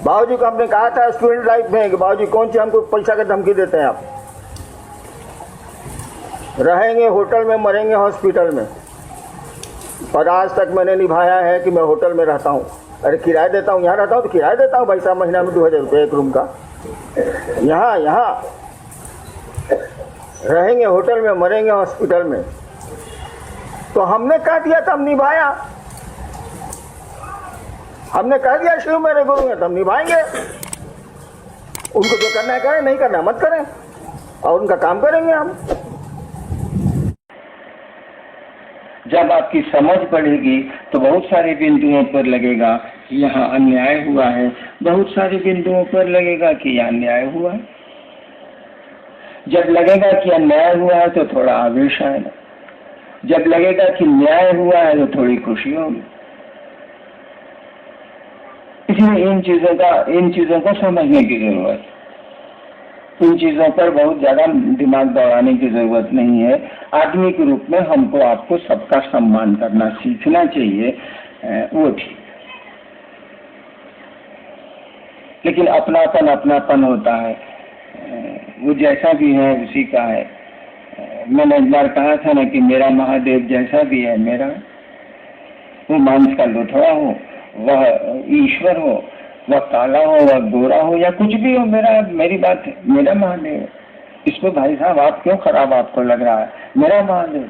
बाबूजी को आपने कहा था स्टूडेंट लाइफ में कि बाबूजी कौन सी हमको पैसा की धमकी देते हैं आप, रहेंगे होटल में मरेंगे हॉस्पिटल में। पर आज तक मैंने निभाया है कि मैं होटल में रहता हूँ। अरे किराया देता हूँ, यहाँ रहता हूँ तो किराया देता हूँ भाई साहब, महीना में 2000 रुपये एक रूम का। यहाँ रहेंगे होटल में मरेंगे हॉस्पिटल में। तो हमने कह दिया तो हम निभाया, हमने कह दिया शिव मेरे गुरु हैं तो हम निभाएंगे। उनको जो करना है करें, नहीं करना मत करें, और उनका काम करेंगे हम। जब आपकी समझ बढ़ेगी तो बहुत सारे बिंदुओं पर लगेगा कि यहाँ अन्याय हुआ है, बहुत सारे बिंदुओं पर लगेगा कि यहाँ अन्याय हुआ है। जब लगेगा कि अन्याय हुआ है तो थोड़ा आवेश आएगा, जब लगेगा कि न्याय हुआ है तो थोड़ी खुशी होगी। इसलिए इन चीजों को समझने की जरूरत है। इन चीजों पर बहुत ज्यादा दिमाग दौड़ाने की जरूरत नहीं है। आदमी के रूप में हमको आपको सबका सम्मान करना सीखना चाहिए, वो ठीक। लेकिन अपनापन होता है, वो जैसा भी है उसी का है। मैंने एक बार कहा था ना कि मेरा महादेव जैसा भी है मेरा, वो मांस का लोथड़ा हो, वह ईश्वर हो, वह काला हो, वह गोरा हो, या कुछ भी हो, मेरी बात है, मेरा महादेव। इसमें भाई साहब आप क्यों खराब आपको लग रहा है? मेरा महादेव।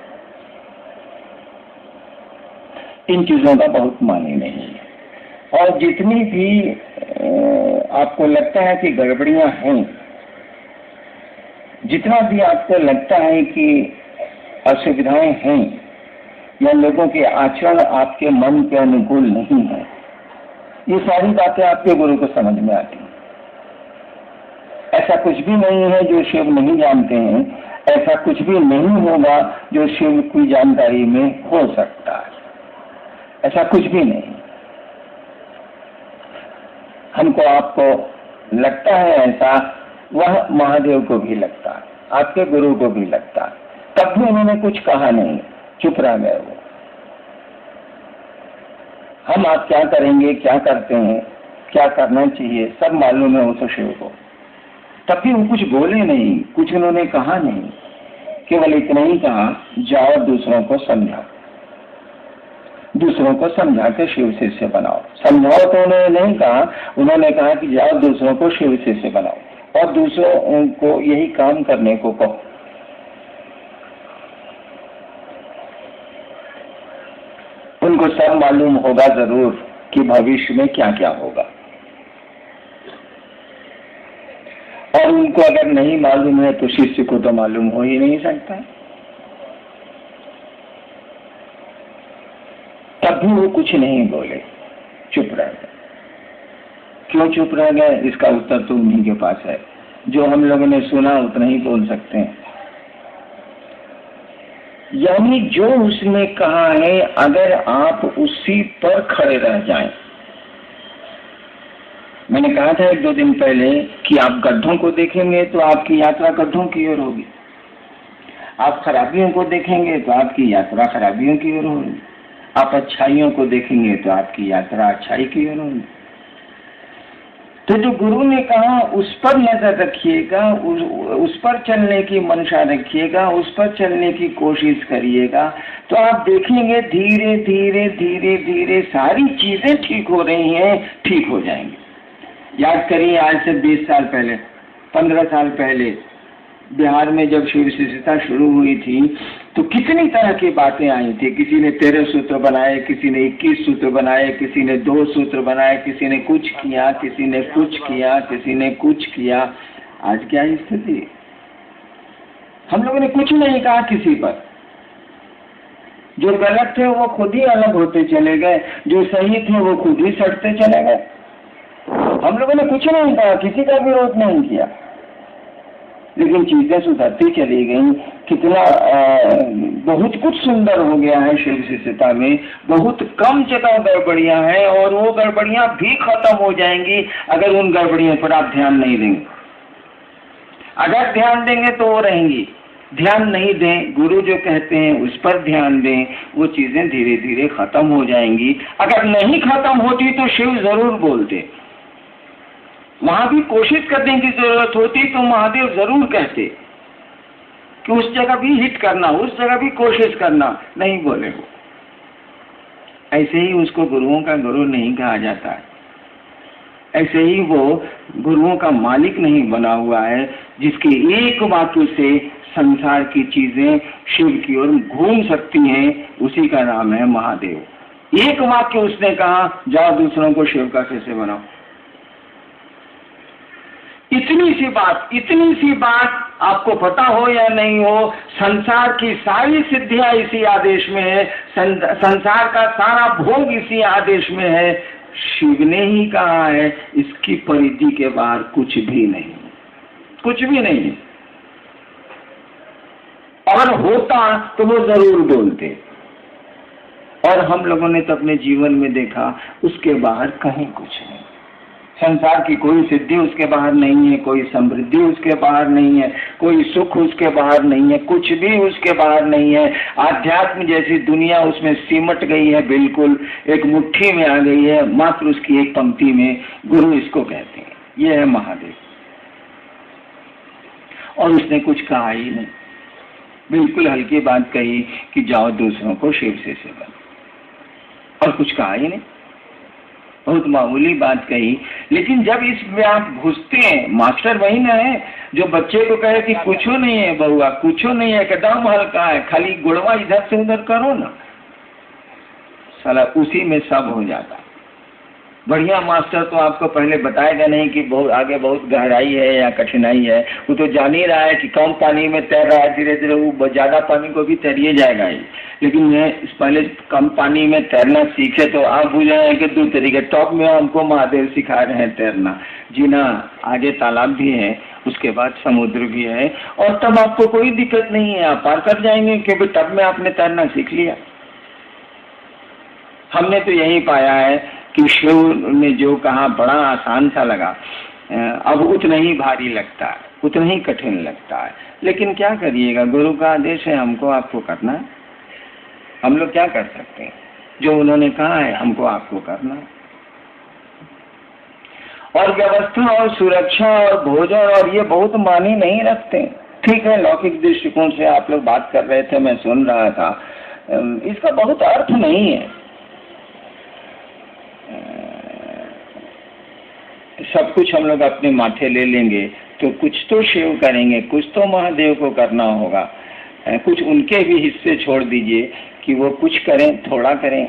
इन चीजों का बहुत मानी नहीं है। और जितनी भी आपको लगता है कि गड़बड़ियां हैं, जितना भी आपको लगता है कि असुविधाएं हैं या लोगों के आचरण आपके मन के अनुकूल नहीं है, ये सारी बातें आपके गुरु को समझ में आती हैं। ऐसा कुछ भी नहीं है जो शिव नहीं जानते हैं, ऐसा कुछ भी नहीं होगा जो शिव की जानकारी में हो सकता है, ऐसा कुछ भी नहीं। हमको आपको लगता है ऐसा, वह महादेव को भी लगता है, आपके गुरु को भी लगता है। तब भी उन्होंने कुछ कहा नहीं, चुप रह गए वो। हम आप क्या करेंगे, क्या करते हैं, क्या करना चाहिए, सब मालूम है उस शिव को। तब भी वो कुछ बोले नहीं, कुछ उन्होंने कहा नहीं, केवल इतना ही कहा, जाओ दूसरों को समझाओ, दूसरों को समझा के शिव शिष्य बनाओ। समझाओ तो उन्होंने नहीं कहा, उन्होंने कहा कि जाओ दूसरों को शिव शिष्य बनाओ और दूसरों को यही काम करने को कहो। उनको सब मालूम होगा जरूर कि भविष्य में क्या क्या होगा, और उनको अगर नहीं मालूम है तो शिष्य को तो मालूम हो ही नहीं सकता। तब भी वो कुछ नहीं बोले, चुप रह गए। क्यों चुप रह गए, इसका उत्तर तो उन्हीं के पास है। जो हम लोगों ने सुना उतना ही बोल सकते हैं। यानी जो उसने कहा है, अगर आप उसी पर खड़े रह जाएं। मैंने कहा था 1-2 दिन पहले कि आप गड्ढों को देखेंगे तो आपकी यात्रा गड्ढों की ओर होगी, आप खराबियों को देखेंगे तो आपकी यात्रा खराबियों की ओर होगी, आप अच्छाइयों को देखेंगे तो आपकी यात्रा अच्छाई की ओर होगी। तो जो गुरु ने कहा उस पर नजर रखिएगा, उस पर चलने की मंशा रखिएगा, उस पर चलने की कोशिश करिएगा, तो आप देखेंगे धीरे धीरे धीरे धीरे सारी चीजें ठीक हो रही हैं, ठीक हो जाएंगी। याद करिए, आज से 20 साल पहले, 15 साल पहले बिहार में जब शिव शिष्यता शुरू हुई थी तो कितनी तरह की बातें आई थी। किसी ने 13 सूत्र बनाए, किसी ने 21 सूत्र बनाए, किसी ने 2 सूत्र बनाए, किसी ने कुछ किया, किसी ने कुछ किया, किसी ने कुछ किया। आज क्या स्थिति? हम लोगों ने कुछ नहीं कहा किसी पर। जो गलत थे वो खुद ही अलग होते चले गए, जो सही थे वो खुद ही सटते चले गए। हम लोगों ने कुछ नहीं कहा, किसी का विरोध नहीं किया, लेकिन चीजें सुधरती चली गई। कितना बहुत कुछ सुंदर हो गया है शिव शिष्यता में। बहुत कम जगह गड़बड़ियां हैं और वो गड़बड़ियां भी खत्म हो जाएंगी अगर उन गड़बड़ियों पर आप ध्यान नहीं देंगे। अगर ध्यान देंगे तो वो रहेंगी, ध्यान नहीं दें, गुरु जो कहते हैं उस पर ध्यान दें, वो चीजें धीरे धीरे खत्म हो जाएंगी। अगर नहीं खत्म होती तो शिव जरूर बोलते, वहां भी कोशिश करने की जरूरत होती तो महादेव जरूर कहते कि उस जगह भी हिट करना, उस जगह भी कोशिश करना, नहीं बोले वो। ऐसे ही उसको गुरुओं का गुरु नहीं कहा जाता है, ऐसे ही वो गुरुओं का मालिक नहीं बना हुआ है, जिसके एक वाक्य से संसार की चीजें शिव की ओर घूम सकती हैं, उसी का नाम है महादेव। एक वाक्य उसने कहा, जाओ दूसरों को शिव का शिष्य बनाओ। इतनी सी बात आपको पता हो या नहीं हो, संसार की सारी सिद्धियां इसी आदेश में है, संसार का सारा भोग इसी आदेश में है। शिव ने ही कहा है, इसकी परिधि के बाहर कुछ भी नहीं, कुछ भी नहीं। और होता तो वो जरूर बोलते, और हम लोगों ने तो अपने जीवन में देखा, उसके बाहर कहीं कुछ नहीं। संसार की कोई सिद्धि उसके बाहर नहीं है, कोई समृद्धि उसके बाहर नहीं है, कोई सुख उसके बाहर नहीं है, कुछ भी उसके बाहर नहीं है। आध्यात्म जैसी दुनिया उसमें सिमट गई है, बिल्कुल एक मुट्ठी में आ गई है, मात्र उसकी एक पंक्ति में गुरु इसको कहते हैं, ये है महादेव। और उसने कुछ कहा ही नहीं, बिल्कुल हल्की बात कही कि जाओ दूसरों को शिव से सेवा, और कुछ कहा ही नहीं, बहुत मामूली बात कही। लेकिन जब इसमें आप घुसते हैं, मास्टर वही ना है जो बच्चे को कहे कि कुछ नहीं है बहुआ, कुछ नहीं है, एकदम हल्का है, खाली गुड़वा इधर से उधर करो ना, साला उसी में सब हो जाता। बढ़िया मास्टर तो आपको पहले बताएगा नहीं कि बहुत आगे बहुत गहराई है या कठिनाई है, वो तो जान ही रहा है कि कम पानी में तैर रहा है, धीरे धीरे वो ज्यादा पानी को भी तैरिए जाएगा ही। लेकिन मैं इस पहले कम पानी में तैरना सीखे तो आप बुझे हैं कि 2 तरीके, टॉप में हमको महादेव सिखा रहे हैं तैरना, जीना, आगे तालाब भी है, उसके बाद समुद्र भी है, और तब आपको कोई दिक्कत नहीं है, आप पार कर जाएंगे, क्योंकि तब में आपने तैरना सीख लिया। हमने तो यही पाया है कि शिव ने जो कहा बड़ा आसान सा लगा, अब उतना ही भारी लगता है, उतना ही कठिन लगता है। लेकिन क्या करिएगा, गुरु का आदेश है, हमको आपको करना है, हम लोग क्या कर सकते हैं, जो उन्होंने कहा है हमको आपको करना है। और व्यवस्था और सुरक्षा और भोजन और ये बहुत मानी नहीं रखते। ठीक है, लौकिक दृष्टिकोण से आप लोग बात कर रहे थे, मैं सुन रहा था, इसका बहुत अर्थ नहीं है। सब कुछ हम लोग अपने माथे ले लेंगे तो कुछ तो शिव करेंगे, कुछ तो महादेव को करना होगा, कुछ उनके भी हिस्से छोड़ दीजिए कि वो कुछ करें, थोड़ा करें।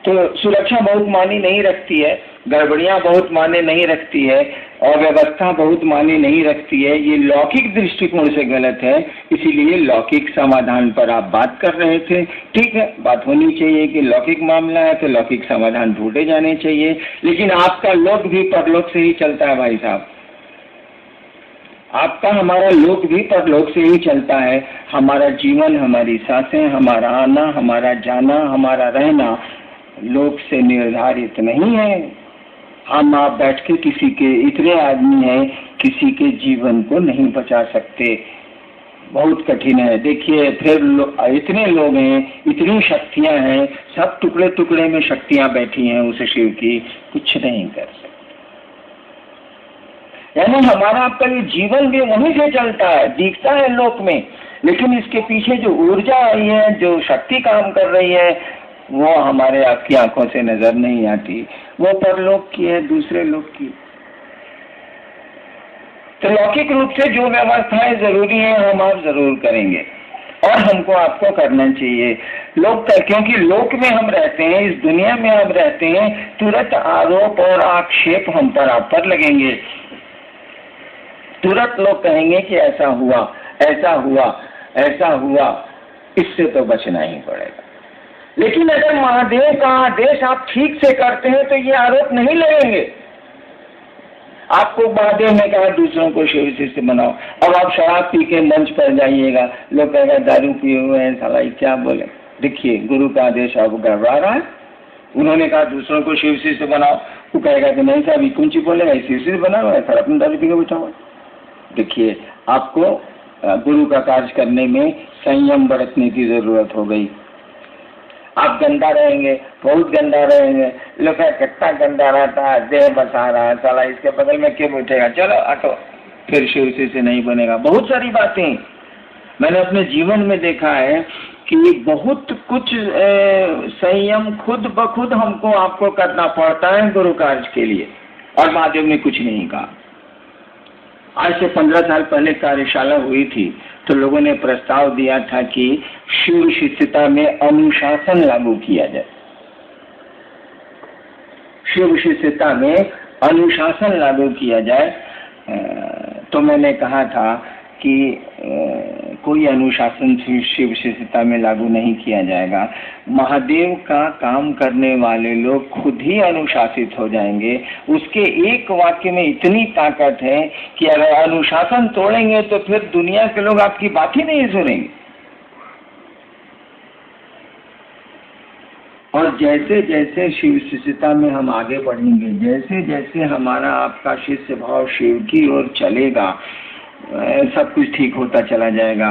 तो सुरक्षा बहुत मानी नहीं रखती है, गड़बड़ियां बहुत माने नहीं रखती है, और व्यवस्था बहुत माने नहीं रखती है। ये लौकिक दृष्टिकोण से गलत है, इसीलिए लौकिक समाधान पर आप बात कर रहे थे। ठीक है, बात होनी चाहिए कि लौकिक मामला है तो लौकिक समाधान ढूंढे जाने चाहिए, लेकिन आपका लोक भी परलोक से ही चलता है भाई साहब, आपका हमारा लोक भी परलोक से ही चलता है। हमारा जीवन, हमारी सांसें, हमारा आना, हमारा जाना, हमारा रहना लोक से निर्धारित नहीं है। हम आप बैठ के किसी के, इतने आदमी हैं, किसी के जीवन को नहीं बचा सकते, बहुत कठिन है। देखिए फिर इतने लोग हैं, इतनी शक्तियां हैं, सब टुकड़े टुकड़े में शक्तियां बैठी हैं उस शिव की, कुछ नहीं कर सकते। यानी हमारा आपका ये जीवन भी वहीं से चलता है, दिखता है लोक में, लेकिन इसके पीछे जो ऊर्जा आई है, जो शक्ति काम कर रही है, वो हमारे आपकी आंखों से नजर नहीं आती, वो परलोक की है, दूसरे लोक की। तो लौकिक रूप से जो व्यवस्थाएं जरूरी है हम आप जरूर करेंगे, और हमको आपको करना चाहिए। लोक, क्योंकि लोक में हम रहते हैं, इस दुनिया में हम रहते हैं, तुरंत आरोप और आक्षेप हम पर आप पर लगेंगे। तुरंत लोग कहेंगे कि ऐसा हुआ, ऐसा हुआ, ऐसा हुआ, इससे तो बचना ही पड़ेगा। लेकिन अगर महादेव का आदेश आप ठीक से करते हैं तो ये आरोप नहीं लगेंगे। आपको महादेव ने कहा दूसरों को शिव शिष्य बनाओ, अब आप शराब पी के मंच पर जाइएगा, लोग कहेगा दारू पिए हुए हैं, साला क्या बोले। देखिए गुरु का आदेश आपको गड़बड़ा रहा है, उन्होंने कहा दूसरों को शिव शिष्य बनाओ, वो कहेगा कि नहीं साहब कौन सी बोलेगा, शिव शिष्य बनाओ, ऐसा अपने दारू पी के बैठा हुआ। देखिए आपको गुरु का कार्य करने में संयम बरतने की जरूरत हो गई। आप गंदा रहेंगे, बहुत गंदा रहेंगे, लोग कितना गंदा रहता है, देह बसा रहा है, साला इसके बगल में क्यों बैठेगा, चलो हटो, फिर शिव से नहीं बनेगा। बहुत सारी बातें मैंने अपने जीवन में देखा है कि बहुत कुछ संयम खुद ब खुद हमको आपको करना पड़ता है गुरु कार्य के लिए, और महादेव ने कुछ नहीं कहा। आज से 15 साल पहले कार्यशाला हुई थी तो लोगों ने प्रस्ताव दिया था कि शिव शिष्यता में अनुशासन लागू किया जाए। शिव शिष्यता में अनुशासन लागू किया जाए। तो मैंने कहा था कि कोई अनुशासन शिव शिष्यता में लागू नहीं किया जाएगा। महादेव का काम करने वाले लोग खुद ही अनुशासित हो जाएंगे। उसके एक वाक्य में इतनी ताकत है कि अगर अनुशासन तोड़ेंगे तो फिर दुनिया के लोग आपकी बात ही नहीं सुनेंगे। और जैसे जैसे शिव शिष्यता में हम आगे बढ़ेंगे, जैसे जैसे हमारा आपका शिष्य भाव शिव की ओर चलेगा, सब कुछ ठीक होता चला जाएगा।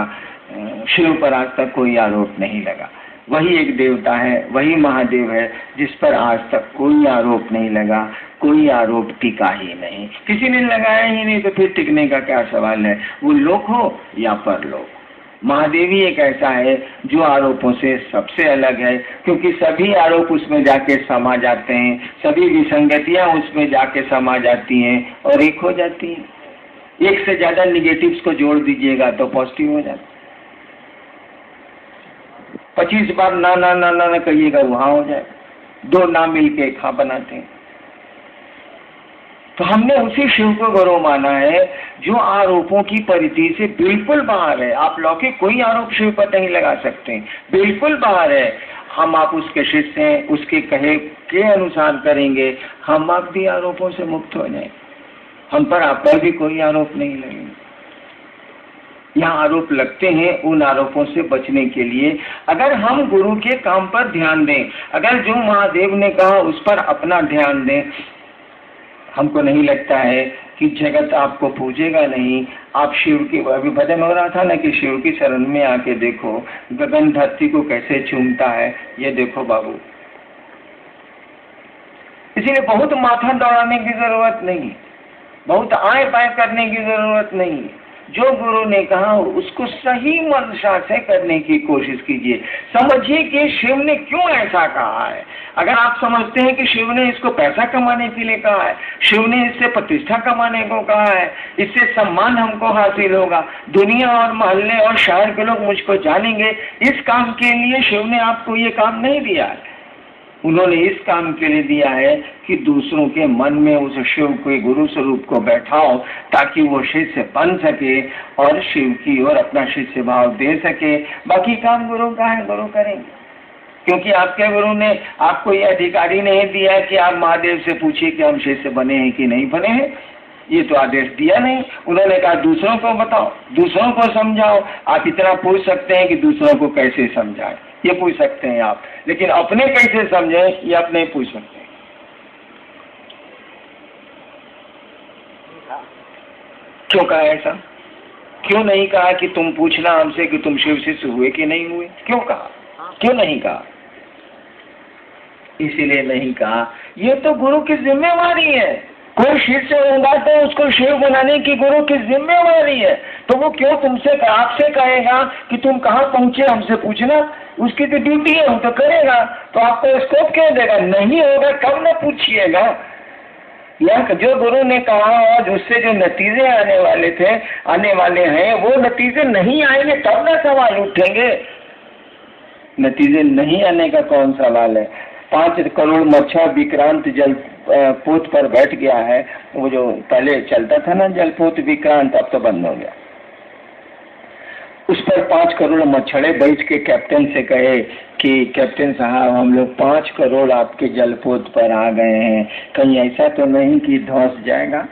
शिव पर आज तक कोई आरोप नहीं लगा। वही एक देवता है, वही महादेव है जिस पर आज तक कोई आरोप नहीं लगा, कोई आरोप टिका ही नहीं। किसी ने लगाया ही नहीं तो फिर टिकने का क्या सवाल है, वो लोक हो या परलोक। महादेव ही एक ऐसा है जो आरोपों से सबसे अलग है, क्योंकि सभी आरोप उसमें जाके समा जाते हैं, सभी विसंगतियां उसमें जाके समा जाती हैं और एक हो जाती हैं। एक से ज्यादा निगेटिव्स को जोड़ दीजिएगा तो पॉजिटिव हो जाता। 25 बार ना ना ना ना ना कहिएगा, वहां हो जाए। 2 ना मिलके एक हाँ बनाते हैं। तो हमने उसी शिव को गुरु माना है जो आरोपों की परिधि से बिल्कुल बाहर है। आप लौकिक कोई आरोप शिव पर नहीं लगा सकते, बिल्कुल बाहर है। हम आप उसके शिष्य हैं, उसके कहे के अनुसार करेंगे, हम आप भी आरोपों से मुक्त हो जाए। हम पर आप पर भी कोई आरोप नहीं लगेगा। यहाँ आरोप लगते हैं उन आरोपों से बचने के लिए अगर हम गुरु के काम पर ध्यान दें, अगर जो महादेव ने कहा उस पर अपना ध्यान दें। हमको नहीं लगता है कि जगत आपको पूजेगा नहीं। आप शिव की, अभी भजन हो रहा था ना कि शिव की शरण में आके देखो गगन धरती को कैसे चूमता है, ये देखो बाबू। इसीलिए बहुत माथा दौड़ाने की जरूरत नहीं, बहुत आए पाए करने की जरूरत नहीं। जो गुरु ने कहा उसको सही मंशा से करने की कोशिश कीजिए। समझिए कि शिव ने क्यों ऐसा कहा है। अगर आप समझते हैं कि शिव ने इसको पैसा कमाने के लिए कहा है, शिव ने इससे प्रतिष्ठा कमाने को कहा है, इससे सम्मान हमको हासिल होगा, दुनिया और मोहल्ले और शहर के लोग मुझको जानेंगे, इस काम के लिए शिव ने आपको ये काम नहीं दिया है। उन्होंने इस काम के लिए दिया है कि दूसरों के मन में उस शिव के गुरु स्वरूप को बैठाओ ताकि वो शिष्य बन सके और शिव की ओर अपना शिष्य भाव दे सके। बाकी काम गुरु का है, गुरु करेंगे। क्योंकि आपके गुरु ने आपको ये अधिकारी नहीं दिया है कि आप महादेव से पूछिए कि हम शिष्य बने हैं कि नहीं बने हैं, ये तो आदेश दिया नहीं। उन्होंने कहा दूसरों को बताओ, दूसरों को समझाओ। आप इतना पूछ सकते हैं कि दूसरों को कैसे समझाएं, ये पूछ सकते हैं आप, लेकिन अपने कैसे समझें ये आप नहीं पूछ सकते। क्यों कहा ऐसा? क्यों नहीं कहा कि तुम पूछना हमसे कि तुम शिव शिष्य हुए कि नहीं हुए? क्यों कहा? क्यों नहीं कहा? इसीलिए नहीं कहा, ये तो गुरु की जिम्मेवारी है। कोई शिष्य होगा तो उसको शिव बनाने की गुरु की जिम्मेवारी है। तो वो क्यों तुमसे आपसे कहेगा कि तुम कहाँ पहुंचे हमसे पूछना? उसकी तो ड्यूटी है, वो तो करेगा। तो आपको स्कोप क्यों देगा? नहीं होगा कब न पूछिएगा। या जो गुरु ने कहा और उससे जो नतीजे आने वाले थे, आने वाले हैं, वो नतीजे नहीं आएंगे तब ना सवाल उठेंगे। नतीजे नहीं आने का कौन सवाल है? 5 करोड़ मच्छर विक्रांत जलपोत पर बैठ गया है। वो जो पहले चलता था ना जलपोत विक्रांत, अब तो बंद हो गया। उस पर 5 करोड़ मच्छरे बैठ के कैप्टन से कहे कि कैप्टन साहब हम लोग 5 करोड़ आपके जलपोत पर आ गए हैं, कहीं ऐसा तो नहीं कि धंस जाएगा?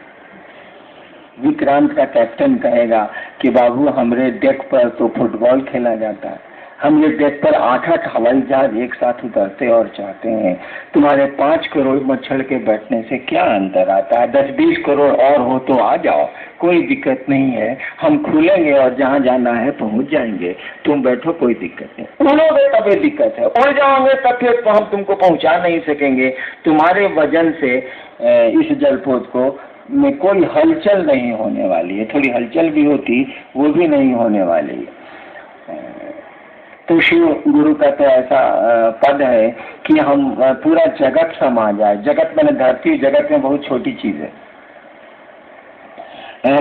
विक्रांत का कैप्टन कहेगा कि बाबू हमरे डेक पर तो फुटबॉल खेला जाता है, हम ये देख कर 8-8 हवाई जहाज एक साथ उतरते और चाहते हैं। तुम्हारे 5 करोड़ मच्छर के बैठने से क्या अंतर आता है? 10-20 करोड़ और हो तो आ जाओ, कोई दिक्कत नहीं है। हम खुलेंगे और जहाँ जाना है पहुँच जाएंगे। तुम बैठो, कोई दिक्कत नहीं। उड़ोगे तभी दिक्कत है, उड़ जाओगे तब फिर तो हम तुमको पहुँचा नहीं सकेंगे। तुम्हारे वजन से इस जलपोत को में कोई हलचल नहीं होने वाली है। थोड़ी हलचल भी होती, वो भी नहीं होने वाली है। तो शिव गुरु का तो ऐसा पद है कि हम पूरा जगत समा जाए। जगत मैंने धरती, जगत में बहुत छोटी चीज है।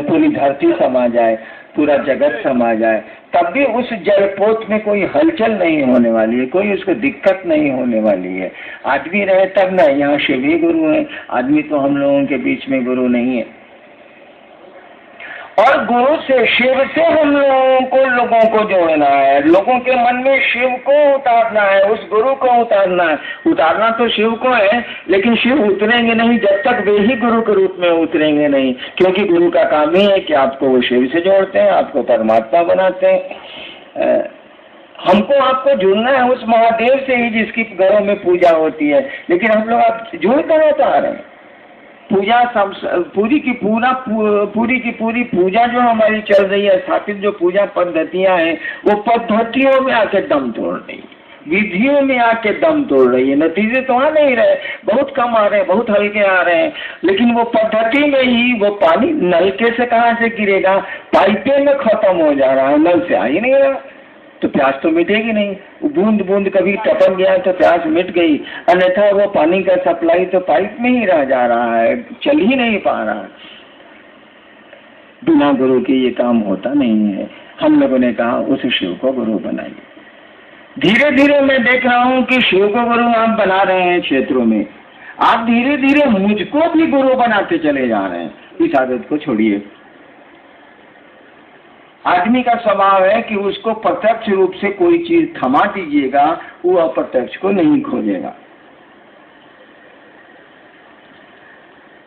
पूरी धरती समा जाए, पूरा जगत समा जाए, तब भी उस जलपोत में कोई हलचल नहीं होने वाली है, कोई उसको दिक्कत नहीं होने वाली है। आदमी रहे तब ना, यहाँ शिव ही गुरु है, आदमी तो हम लोगों के बीच में गुरु नहीं है। और गुरु से, शिव से हम लोगों को जोड़ना है। लोगों के मन में शिव को उतारना है, उस गुरु को उतारना है। उतारना तो शिव को है, लेकिन शिव उतरेंगे नहीं जब तक वे ही गुरु के रूप में उतरेंगे नहीं। क्योंकि गुरु का काम ही है कि आपको वो शिव से जोड़ते हैं, आपको परमात्मा बनाते हैं। हमको आपको जुड़ना है उस महादेव से ही जिसकी घरों में पूजा होती है। लेकिन हम लोग आप जुड़ कर तो आ रहे हैं। पूजा पूरी की पूरी पूजा जो हमारी चल रही है, स्थापित जो पूजा पद्धतियां हैं, वो पद्धतियों में आके दम तोड़ रही है, विधियों में आके दम तोड़ रही है। नतीजे तो आ नहीं रहे, बहुत कम आ रहे हैं, बहुत हल्के आ रहे हैं। लेकिन वो पद्धति में ही वो पानी नलके से कहाँ से गिरेगा, पाइपे में खत्म हो जा रहा है, नल से आ ही नहीं रहा, तो प्यास तो मिटेगी नहीं। बूंद बूंद कभी टपक गया तो प्यास मिट गई, अन्यथा वो पानी का सप्लाई तो पाइप में ही रह जा रहा है, चल ही नहीं पा रहा है। बिना गुरु के ये काम होता नहीं है। हम लोगों ने कहा उस शिव को गुरु बनाइए। धीरे धीरे मैं देख रहा हूँ कि शिव को गुरु आप बना रहे हैं क्षेत्रों में। आप धीरे धीरे मुझको भी गुरु बनाते चले जा रहे हैं। इस आदत को छोड़िए। आदमी का स्वभाव है कि उसको प्रत्यक्ष रूप से कोई चीज थमा दीजिएगा, वो अप्रत्यक्ष को नहीं खोजेगा।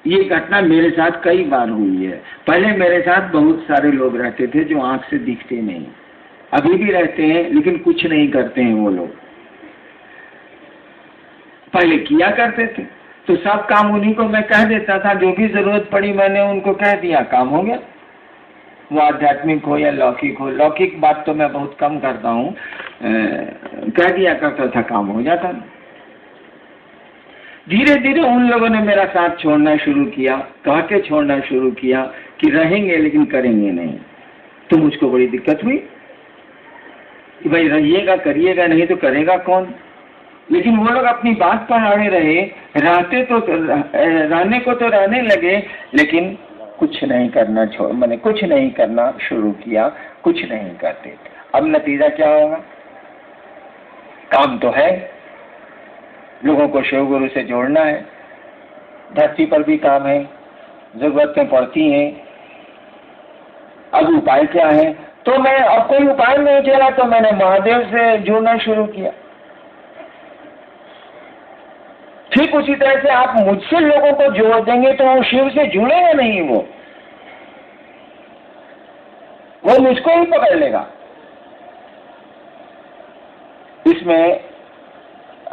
ये घटना मेरे साथ कई बार हुई है। पहले मेरे साथ बहुत सारे लोग रहते थे जो आंख से दिखते नहीं, अभी भी रहते हैं, लेकिन कुछ नहीं करते हैं वो लोग। पहले किया करते थे तो सब काम उन्हीं को मैं कह देता था, जो भी जरूरत पड़ी मैंने उनको कह दिया, काम हो गया। वो आध्यात्मिक हो या लौकिक हो, लौकिक बात तो मैं बहुत कम करता हूँ, कह दिया करता था, काम हो जाता। धीरे धीरे उन लोगों ने मेरा साथ छोड़ना शुरू किया, कह के छोड़ना शुरू किया कि रहेंगे लेकिन करेंगे नहीं। तो मुझको बड़ी दिक्कत हुई कि भाई रहिएगा करिएगा, नहीं तो करेगा कौन। लेकिन वो लोग अपनी बात पर अड़े रहे, रहते तो रहने को तो रहने लगे, लेकिन कुछ नहीं करना मैंने कुछ नहीं करना शुरू किया, कुछ नहीं करते। अब नतीजा क्या होगा? काम तो है, लोगों को शिव गुरु से जोड़ना है, धरती पर भी काम है, जरूरतें पड़ती हैं। अब उपाय क्या है? तो मैं अब कोई उपाय नहीं चला तो मैंने महादेव से जुड़ना शुरू किया। ठीक उसी तरह से आप मुझसे लोगों को जोड़ देंगे तो वो शिव से जुड़ेगा नहीं, वो मुझको ही पकड़ लेगा। इसमें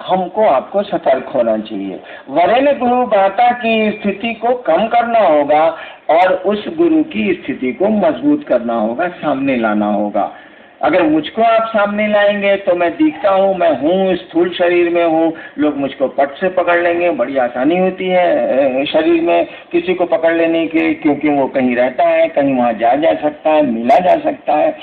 हमको आपको सतर्क होना चाहिए। वरेण्य गुरु बाता की स्थिति को कम करना होगा और उस गुरु की स्थिति को मजबूत करना होगा, सामने लाना होगा। अगर मुझको आप सामने लाएंगे तो मैं दिखता हूँ, मैं हूँ, स्थूल शरीर में हूँ, लोग मुझको पट से पकड़ लेंगे। बड़ी आसानी होती है शरीर में किसी को पकड़ लेने की, क्योंकि वो कहीं रहता है, कहीं वहाँ जा सकता है, मिला जा सकता है।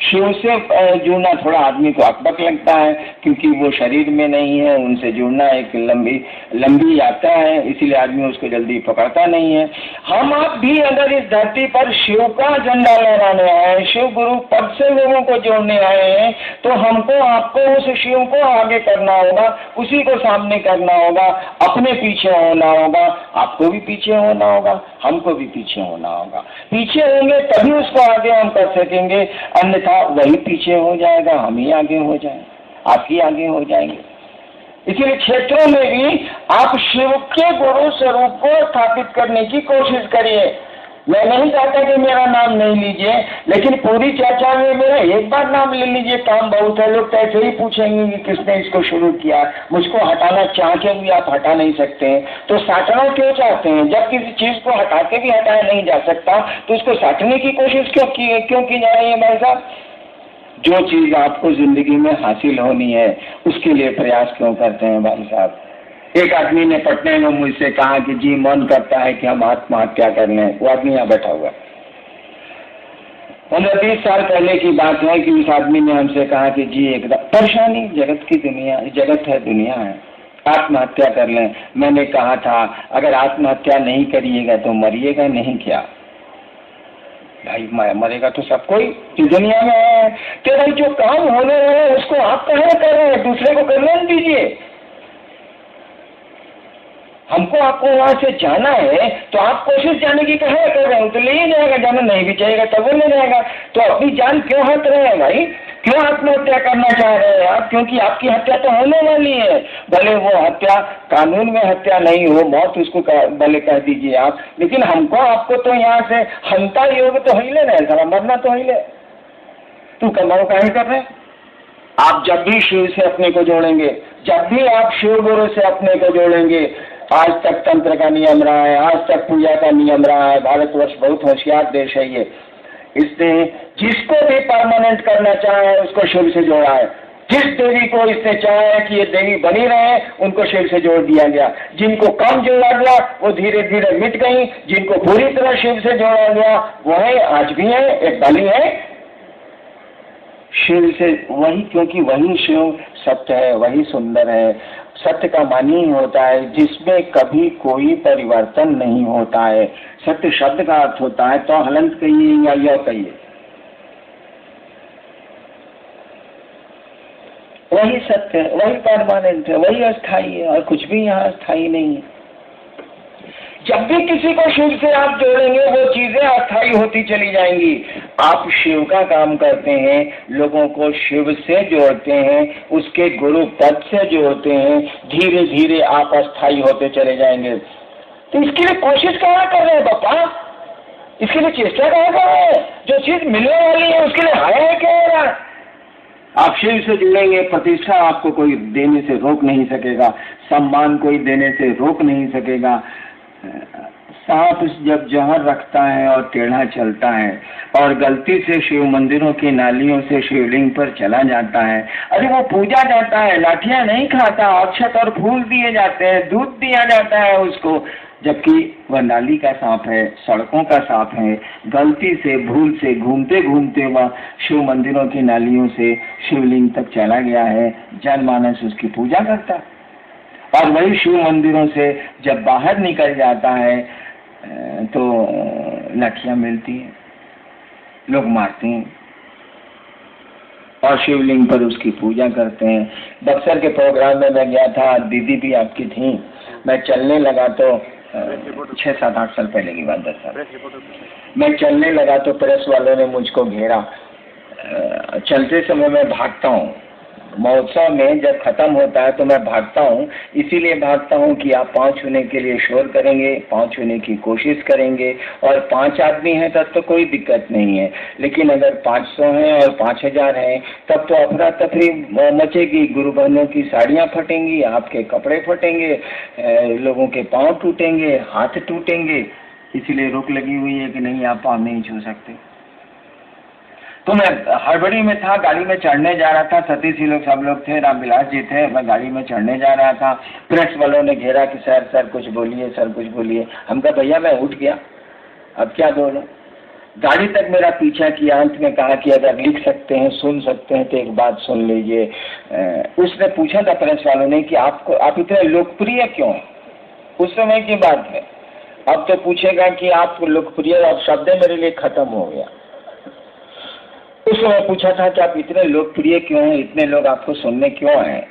शिव से जुड़ना थोड़ा आदमी को अकबक लगता है, क्योंकि वो शरीर में नहीं है, उनसे जुड़ना एक लंबी यात्रा है, इसीलिए आदमी उसको जल्दी पकड़ता नहीं है। हम आप भी अगर इस धरती पर शिव का झंडा लहराने आए, शिव गुरु पद से लोगों को जोड़ने आए हैं, तो हमको आपको उस शिव को आगे करना होगा, उसी को सामने करना होगा, अपने पीछे होना होगा, आपको भी पीछे होना होगा, हमको भी पीछे होना होगा। पीछे होंगे तभी उसको आगे हम कर सकेंगे, अन्यथा वही पीछे हो जाएगा, हम ही आगे हो जाएंगे, आप ही आगे हो जाएंगे। इसलिए क्षेत्रों में भी आप शिव के गुरु स्वरूप को स्थापित करने की कोशिश करिए। मैं नहीं चाहता कि मेरा नाम नहीं लीजिए, लेकिन पूरी चर्चा में मेरा एक बार नाम ले लीजिए, काम बहुत है। लोग तो ऐसे ही पूछेंगे कि किसने इसको शुरू किया। मुझको हटाना चाह के भी आप हटा नहीं सकते हैं, तो साटना क्यों चाहते हैं? जब किसी चीज को हटा के भी हटाया नहीं जा सकता तो उसको साटने की कोशिश क्यों की जा रही है भाई साहब? जो चीज आपको जिंदगी में हासिल होनी है उसके लिए प्रयास क्यों करते हैं भाई साहब? एक आदमी ने पटने में मुझसे कहा कि जी मन करता है कि हम आत्महत्या कर लें। वो आदमी यहाँ बैठा हुआ, 15-20 साल पहले की बात है कि उस आदमी ने हमसे कहा कि जी एकदम परेशानी, जगत की दुनिया, जगत है, दुनिया है, आत्महत्या कर लें। मैंने कहा था अगर आत्महत्या नहीं करिएगा तो मरिएगा नहीं क्या? भाई मरेगा तो सब कोई इस दुनिया में है कि भाई जो काम होने रहे उसको आप कहाँ कर रहे हैं, दूसरे को करने दीजिए। हमको आपको वहां से जाना है तो आप कोशिश जाने की कहाँ कर रहे हो? तो ले ही जाएगा, जाना नहीं भी चाहिएगा तब वो ले जाएगा। तो अपनी जान क्यों हट रहे हैं भाई? क्यों आत्महत्या करना चाह रहे हैं आप? क्योंकि आपकी हत्या तो होने वाली है। भले वो हत्या कानून में हत्या नहीं हो, मौत उसको भले कह दीजिए आप, लेकिन हमको आपको तो यहाँ से हंता योग तो ही ले रहे हैं, मरना तो ही ले। तू कमाओ काहे कर रहे हैं? आप जब भी शिव से अपने को जोड़ेंगे, जब भी आप शिव गुरु से अपने को जोड़ेंगे, आज तक तंत्र का नियम रहा है, आज तक पूजा का नियम रहा है। भारतवर्ष बहुत होशियार देश है ये। इसने जिसको भी परमानेंट करना चाहे उसको शिव से जोड़ा है। जिस देवी को इसने चाहा है कि ये देवी बनी रहे उनको शिव से जोड़ दिया गया। जिनको कम जोड़ा गया वो धीरे धीरे मिट गई, जिनको पूरी तरह शिव से जोड़ा गया वो है, आज भी है, एक बलि है शिव से। वही, क्योंकि वही शिव सत्य है, वही सुंदर है। सत्य का मानी ही होता है जिसमें कभी कोई परिवर्तन नहीं होता है। सत्य शब्द का अर्थ होता है तो हलंत कहिए या यह कहिए, वही सत्य है, वही परमानेंट है, वही अस्थाई है, और कुछ भी यहाँ अस्थाई नहीं है। जब भी किसी को शिव से आप जोड़ेंगे वो चीजें अस्थाई होती चली जाएंगी। आप शिव का काम करते हैं, लोगों को शिव से जोड़ते हैं, उसके गुरु पद से जोड़ते हैं, धीरे धीरे आप अस्थाई होते चले जाएंगे। तो इसके लिए कोशिश कहाँ कर रहे हैं बापा? इसके लिए चेष्टा कहाँ कर रहे हैं? जो चीज मिलने वाली है उसके लिए हाय क्या हो रहा है? आप शिव से जुड़ेंगे, प्रतिष्ठा आपको कोई देने से रोक नहीं सकेगा, सम्मान कोई देने से रोक नहीं सकेगा। सांप जब जहर रखता है और टेढ़ा चलता है और गलती से शिव मंदिरों की नालियों से शिवलिंग पर चला जाता है, अरे वो पूजा जाता है, लाठियां नहीं खाता, अक्षत और फूल दिए जाते हैं, दूध दिया जाता है उसको, जबकि वह नाली का सांप है, सड़कों का सांप है। गलती से, भूल से, घूमते घूमते वह शिव मंदिरों की नालियों से शिवलिंग तक चला गया है। जनमानस उसकी पूजा करता है, और वही शिव मंदिरों से जब बाहर निकल जाता है तो लाठियां मिलती हैं, लोग मारते हैं और शिवलिंग पर उसकी पूजा करते हैं। बक्सर के प्रोग्राम में मैं गया था, दीदी भी आपकी थी। मैं चलने लगा तो 6-7-8 साल पहले की बात, 10 साल मैं चलने लगा तो प्रेस वालों ने मुझको घेरा। चलते समय मैं भागता हूँ, महोत्सव में जब खत्म होता है तो मैं भागता हूँ। इसीलिए भागता हूँ कि आप पाँव छूने के लिए शोर करेंगे, पाँव छूने की कोशिश करेंगे, और 5 आदमी हैं तब तो कोई दिक्कत नहीं है, लेकिन अगर 500 हैं और 5000 हैं तब तो अफरा तफरी मचेगी। गुरु बहनों की साड़ियाँ फटेंगी, आपके कपड़े फटेंगे, लोगों के पाँव टूटेंगे, हाथ टूटेंगे। इसीलिए रोक लगी हुई है कि नहीं, आप पाँव नहीं छू सकते। तो मैं हड़बड़ी में था, गाड़ी में चढ़ने जा रहा था, सतीश जी लोग सब लोग थे, रामविलास जी थे, मैं गाड़ी में चढ़ने जा रहा था। प्रेस वालों ने घेरा कि सर कुछ बोलिए, सर कुछ बोलिए। हम कहा भैया मैं उठ गया, अब क्या बोलूं। गाड़ी तक मेरा पीछा किया, अंत में कहा कि अगर लिख सकते हैं, सुन सकते हैं तो एक बात सुन लीजिए। उसने पूछा था प्रेस वालों ने कि आप इतने लोकप्रिय क्यों हैं? उस समय की बात है। अब तो पूछेगा कि आप लोकप्रिय, अब शब्द मेरे लिए खत्म हो गया। उस समय पूछा था कि आप इतने लोकप्रिय क्यों हैं, इतने लोग आपको सुनने क्यों हैं,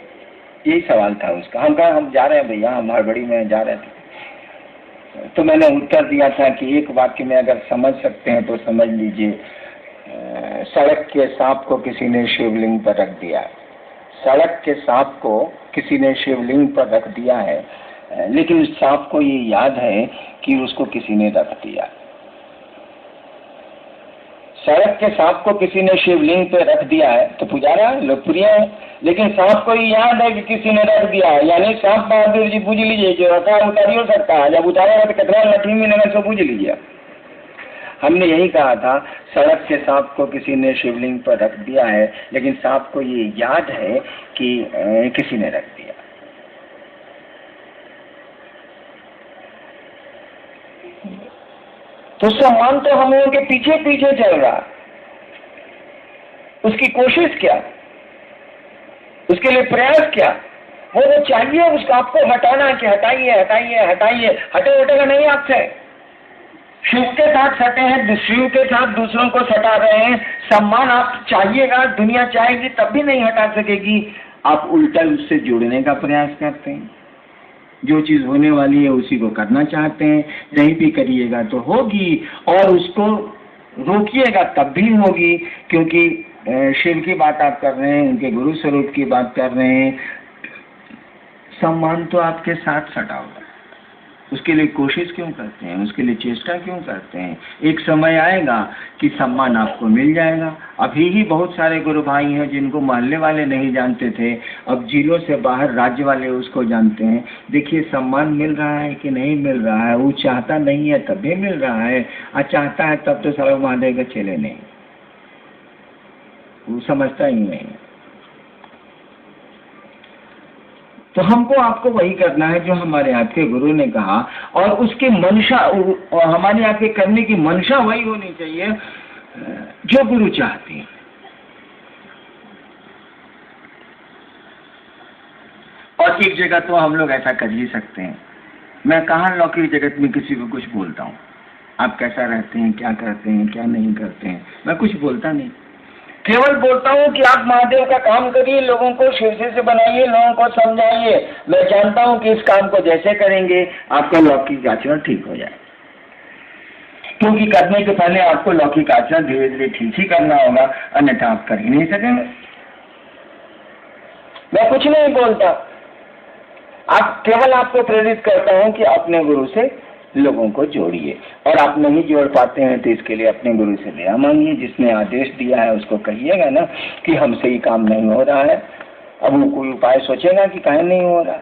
यही सवाल था उसका। हम कहा हम जा रहे हैं भैया, हम हड़बड़ी में जा रहे थे। तो मैंने उत्तर दिया था कि एक वाक्य में अगर समझ सकते हैं तो समझ लीजिए, सड़क के सांप को किसी ने शिवलिंग पर रख दिया। सड़क के सांप को किसी ने शिवलिंग पर रख दिया है, लेकिन उस सांप को ये याद है कि उसको किसी ने रख दिया। सड़क के सांप को किसी ने शिवलिंग पे रख दिया है तो पुजारा है, लोकप्रिय है, लेकिन सांप को याद है कि किसी ने रख दिया है, यानी सांप बहादुर जी पूछ लीजिए, जो रखा उतारी हो सकता है, जब उतारेगा तो कितना लठी मिलेगा सो पूछ लीजिए। हमने यही कहा था, सड़क के सांप को किसी ने शिवलिंग पर रख दिया है, लेकिन सांप को ये याद है कि किसी ने रख दिया। तो सम्मान तो हम लोगों के पीछे पीछे चल रहा, उसकी कोशिश क्या, उसके लिए प्रयास क्या, वो चाहिए उसको आपको हटाना कि हटाइए हटाइए हटाइए, हटे उठेगा नहीं आपसे। शिव के साथ सटे हैं, शिव के साथ दूसरों को सटा रहे हैं, सम्मान आप चाहिएगा, दुनिया चाहेगी तब भी नहीं हटा सकेगी। आप उल्टा उससे जुड़ने का प्रयास करते हैं, जो चीज होने वाली है उसी को करना चाहते हैं, नहीं भी करिएगा तो होगी, और उसको रोकिएगा तब भी होगी, क्योंकि शिव की बात आप कर रहे हैं, उनके गुरु स्वरूप की बात कर रहे हैं। सम्मान तो आपके साथ सटा होगा, उसके लिए कोशिश क्यों करते हैं, उसके लिए चेष्टा क्यों करते हैं? एक समय आएगा कि सम्मान आपको मिल जाएगा। अभी ही बहुत सारे गुरु भाई हैं जिनको मोहल्ले वाले नहीं जानते थे, अब जिलों से बाहर राज्य वाले उसको जानते हैं। देखिए सम्मान मिल रहा है कि नहीं मिल रहा है, वो चाहता नहीं है तब भी मिल रहा है, और चाहता है तब तो सारा महादेव के चले नहीं, वो समझता ही नहीं। तो हमको आपको वही करना है जो हमारे आपके गुरु ने कहा, और उसकी मंशा, और हमारे आपके करने की मंशा वही होनी चाहिए जो गुरु चाहते हैं। लौकिक जगत तो हम लोग ऐसा कर ही सकते हैं। मैं कहाँ लौकिक जगत में किसी को कुछ बोलता हूँ, आप कैसा रहते हैं, क्या करते हैं, क्या नहीं करते हैं, मैं कुछ बोलता नहीं। केवल बोलता हूँ कि आप महादेव का काम करिए, लोगों को शिव से बनाइए, लोगों को समझाइए। मैं जानता हूँ कि इस काम को जैसे करेंगे आपका लौकिक आचरण ठीक हो जाए, क्योंकि करने के पहले आपको लौकिक आचरण धीरे धीरे ठीक ही करना होगा, अन्यथा आप कर ही नहीं सकेंगे। मैं कुछ नहीं बोलता, आप केवल आपको प्रेरित करता हूँ कि अपने गुरु से लोगों को जोड़िए, और आप नहीं जोड़ पाते हैं तो इसके लिए अपने गुरु से दया मांगिए। जिसने आदेश दिया है उसको कहिएगा ना कि हमसे ही काम नहीं हो रहा है, अब वो कोई उपाय सोचेगा कि काहे नहीं हो रहा।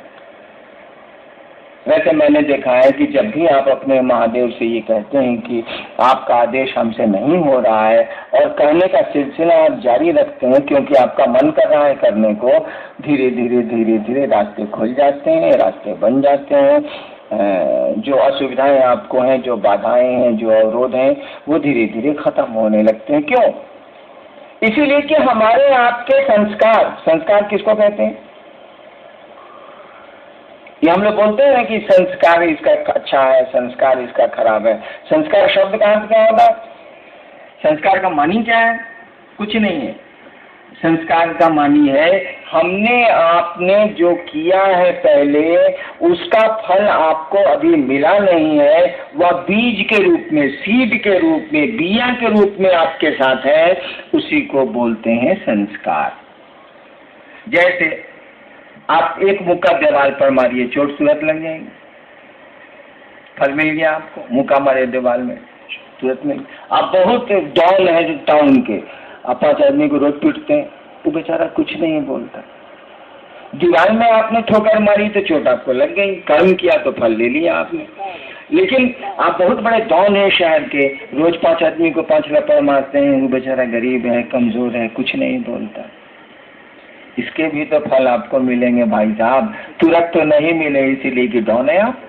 वैसे मैंने देखा है कि जब भी आप अपने महादेव से ये कहते हैं कि आपका आदेश हमसे नहीं हो रहा है, और कहने का सिलसिला आप जारी रखते हैं क्योंकि आपका मन कर रहा है करने को, धीरे धीरे धीरे धीरे रास्ते खुल जाते हैं, रास्ते बन जाते हैं। जो असुविधाएं आपको हैं, जो बाधाएं हैं, जो अवरोध हैं, वो धीरे धीरे खत्म होने लगते हैं। क्यों? इसीलिए कि हमारे आपके संस्कार, संस्कार किसको कहते हैं? ये हम लोग बोलते हैं कि संस्कार इसका अच्छा है, संस्कार इसका खराब है। संस्कार शब्द कहाँ से क्या होगा? संस्कार का मानी क्या है? कुछ नहीं है। संस्कार का मानी है हमने आपने जो किया है पहले, उसका फल आपको अभी मिला नहीं है, वह बीज के रूप में, सीड के रूप में, बिया के रूप में आपके साथ है, उसी को बोलते हैं संस्कार। जैसे आप एक मुक्का दीवार पर मारिए, चोट तुरंत लग जाएगी, फल मिल गया आपको। मुक्का मारे दीवार में, तुरंत मिल। आप बहुत डाउन है टाउन के, आप 5 आदमी को रोज पीटते हैं, वो बेचारा कुछ नहीं बोलता। दीवार में आपने ठोकर मारी तो चोट आपको लग गई, कर्म किया तो फल ले लिया आपने। लेकिन आप बहुत बड़े डाउन है शहर के, रोज 5 आदमी को 5 रपड़ मारते हैं, वो बेचारा गरीब है, कमजोर है, कुछ नहीं बोलता। इसके भी तो फल आपको मिलेंगे भाई साहब, तुरंत तो नहीं मिले इसीलिए कि डाउन है आप,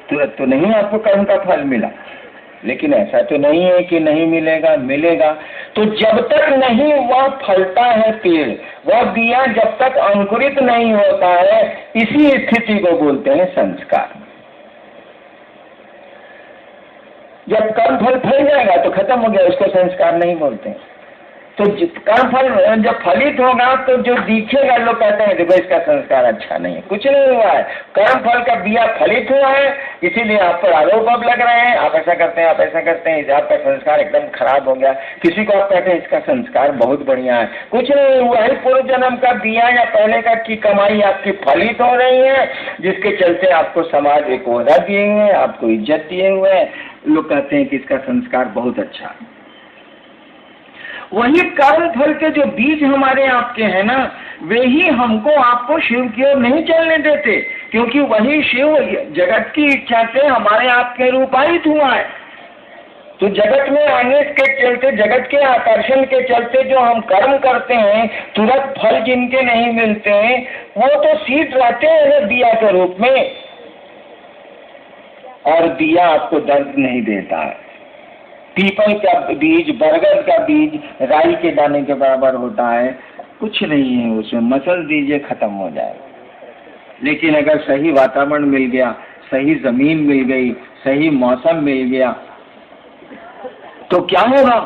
तुरंत तो नहीं आपको कर्म का फल मिला। लेकिन ऐसा तो नहीं है कि नहीं मिलेगा, मिलेगा। तो जब तक नहीं वह फलता है पेड़, वह बिया जब तक अंकुरित नहीं होता है, इसी स्थिति को बोलते हैं संस्कार। जब कर्म फल फल जाएगा तो खत्म हो गया, उसको संस्कार नहीं बोलते हैं। तो कर्म फल जब फलित होगा तो जो दिखेगा, लोग कहते हैं देखो इसका संस्कार अच्छा नहीं है। कुछ नहीं हुआ है, कर्म फल का बिया फलित हुआ है, इसीलिए आप पर आरोप अब लग रहे हैं, आप ऐसा करते हैं, आप ऐसा करते हैं, आपका संस्कार एकदम खराब हो गया। किसी को आप कहते हैं इसका संस्कार बहुत बढ़िया है, कुछ नहीं हुआ है। पूर्व जन्म का बिया या पहले का की कमाई आपकी फलित हो रही है, जिसके चलते आपको समाज एक ओहदा दिए हुए हैं, आपको इज्जत दिए हुए हैं। लोग कहते हैं कि इसका संस्कार बहुत अच्छा है। वही कर्म फल के जो बीज हमारे आपके हैं ना, वे ही हमको आपको शिव की ओर नहीं चलने देते, क्योंकि वही शिव जगत की इच्छा से हमारे आपके रूपायित हुआ है। तो जगत में आने के चलते, जगत के आकर्षण के चलते जो हम कर्म करते हैं, तुरंत फल जिनके नहीं मिलते हैं, वो तो सीड रहते हैं दिया के रूप में, और दिया आपको दर्द नहीं देता है। पीपल का बीज, बरगद का बीज राई के दाने के बराबर होता है, कुछ नहीं है उसमें, मसल दीजिए खत्म हो जाएगा। लेकिन अगर सही वातावरण मिल गया, सही जमीन मिल गई, सही मौसम मिल गया, तो क्या होगा?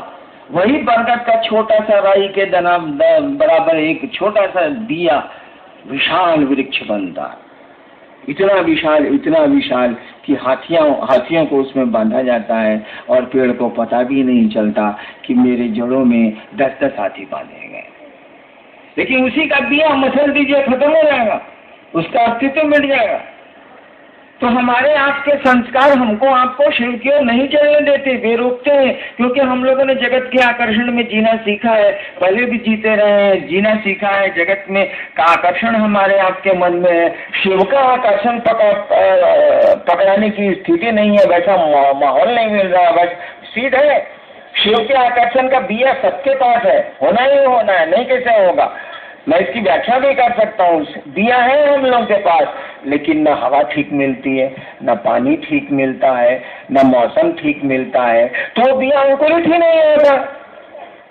वही बरगद का छोटा सा राई के दाना बराबर एक छोटा सा दिया विशाल वृक्ष बनता है, इतना विशाल कि हाथियों को उसमें बांधा जाता है, और पेड़ को पता भी नहीं चलता कि मेरे जड़ों में 10-10 हाथी बांधे गए। लेकिन उसी का दिया मसल दीजिए खत्म हो जाएगा, उसका अस्तित्व मिट जाएगा। तो हमारे आपके संस्कार हमको आपको शिव की ओर नहीं चलने देते, वे रोकते हैं, क्योंकि हम लोगों ने जगत के आकर्षण में जीना सीखा है, पहले भी जीते रहे हैं, जीना सीखा है। जगत में का आकर्षण हमारे आपके मन में है, शिव का आकर्षण पकड़ाने की स्थिति नहीं है, वैसा माहौल नहीं मिल रहा, बस सीध है। शिव के आकर्षण का बिया सबके पास है, होना ही होना है, नहीं कैसे होगा? मैं इसकी व्याख्या भी कर सकता हूँ। दिया है हम लोगों के पास, लेकिन न हवा ठीक मिलती है, न पानी ठीक मिलता है, न मौसम ठीक मिलता है, तो दिया अंकुरित ही नहीं होता,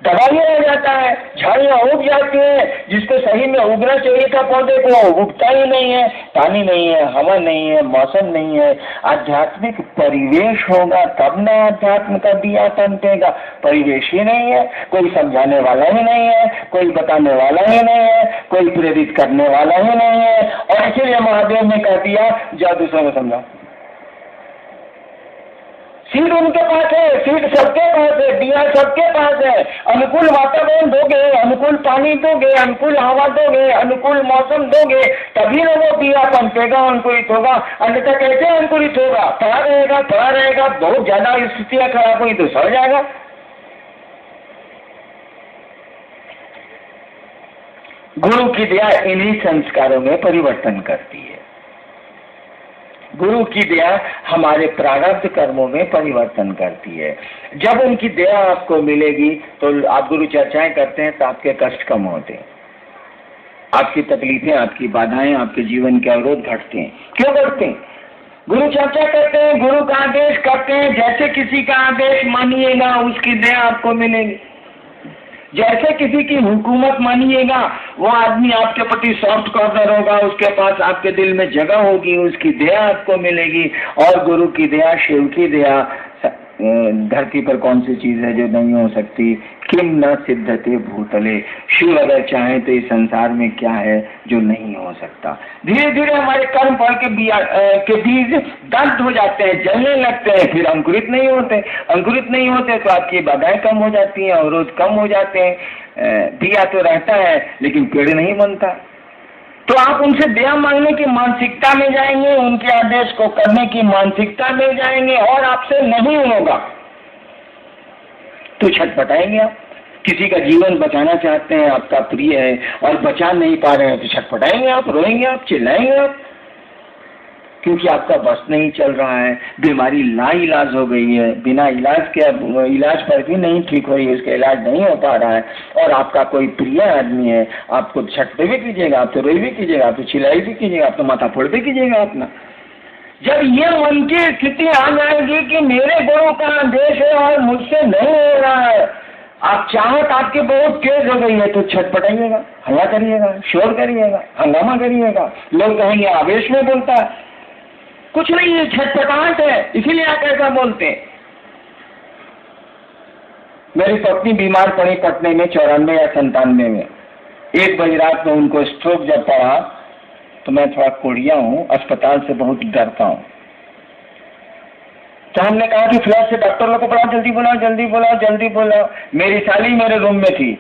दबाइया हो जाता है, झाड़ियाँ उग जाती है, जिसको सही में उगना चाहिए था पौधे को, उगता ही नहीं है, पानी नहीं है, हवा नहीं है, मौसम नहीं है। आध्यात्मिक परिवेश होगा तब ना अध्यात्म का दिया तमकेगा। परिवेश ही नहीं है, कोई समझाने वाला ही नहीं है, कोई बताने वाला ही नहीं है, कोई प्रेरित करने वाला ही नहीं है, और इसीलिए महादेव ने कह दिया जाओ दूसरों को समझाओ। सीड उनके पास है, सीड सबके पास है, दिया सबके पास है। अनुकूल वातावरण दोगे, अनुकूल पानी दोगे, अनुकूल हवा दोगे, अनुकूल मौसम दोगे, तभी ना वो दिया पनपेगा, अंकुरित होगा। अन्यथा कैसे अंकुरित होगा? पड़ा रहेगा, बहुत ज्यादा स्थितियां खराब हुई तो सड़ जाएगा। गुरु की दया इन्हीं संस्कारों में परिवर्तन करती है। गुरु की दया हमारे प्रारब्ध कर्मों में परिवर्तन करती है। जब उनकी दया आपको मिलेगी तो आप गुरु चर्चाएं करते हैं तो आपके कष्ट कम होते हैं, आपकी तकलीफें, आपकी बाधाएं, आपके जीवन के अवरोध घटते हैं। क्यों घटते हैं? गुरु चर्चा करते हैं, गुरु का आदेश करते हैं, जैसे किसी का आदेश मानिएगा उसकी दया आपको मिलेगी। जैसे किसी की हुकूमत मानिएगा वो आदमी आपके प्रति सॉफ्ट कॉर्नर होगा, उसके पास आपके दिल में जगह होगी, उसकी दया आपको मिलेगी। और गुरु की दया, शिव की दया, धरती पर कौन सी चीज है जो नहीं हो सकती? किम न सिद्धते भूतले। शिव अगर चाहे तो इस संसार में क्या है जो नहीं हो सकता। धीरे धीरे हमारे कर्म फल के बीज दग्ध हो जाते हैं, जलने लगते हैं, फिर अंकुरित नहीं होते। अंकुरित नहीं होते तो आपकी बाधाएं कम हो जाती हैं, अवरोध कम हो जाते हैं। दिया तो रहता है लेकिन पेड़ नहीं बनता। तो आप उनसे दया मांगने की मानसिकता में जाएंगे, उनके आदेश को करने की मानसिकता में जाएंगे, और आपसे नहीं होगा तो छटपटाएंगे आप। किसी का जीवन बचाना चाहते हैं, आपका प्रिय है और बचा नहीं पा रहे हैं तो छटपटाएंगे आप, रोएंगे आप, चिल्लाएंगे आप, क्योंकि आपका बस नहीं चल रहा है। बीमारी लाइलाज हो गई है, बिना इलाज के, इलाज पर भी नहीं ठीक हो रही है, उसका इलाज नहीं हो पा रहा है, और आपका कोई प्रिय आदमी है। आपको छटपटे भी कीजिएगा, आप तो रोई भी कीजिएगा, आप तो चिल्लाई भी कीजिएगा, आप तो माथा फोड़ भी कीजिएगा अपना। जब ये मन की स्थिति आ जाएगी कि मेरे गुरु का आदेश है और मुझसे नहीं हो रहा है, आप चाहत आपकी बहुत तेज हो गई है, तो छटपटाइएगा, हल्ला करिएगा, शोर करिएगा, हंगामा करिएगा। लोग कहेंगे आवेश में बोलता है, कुछ नहीं है, छटपटाहट है, इसीलिए आप ऐसा बोलते हैं। मेरी पत्नी बीमार पड़ी पटने में 94 या 97 में। 1 बजे रात में उनको स्ट्रोक जब पड़ा तो मैं थोड़ा कोढ़िया हूँ, अस्पताल से बहुत डरता हूँ। तो हमने कहा कि फ्लैश से डॉक्टर लोग को बुलाओ, जल्दी बुलाओ, जल्दी बुलाओ, जल्दी बुलाओ। मेरी साली मेरे रूम में थी,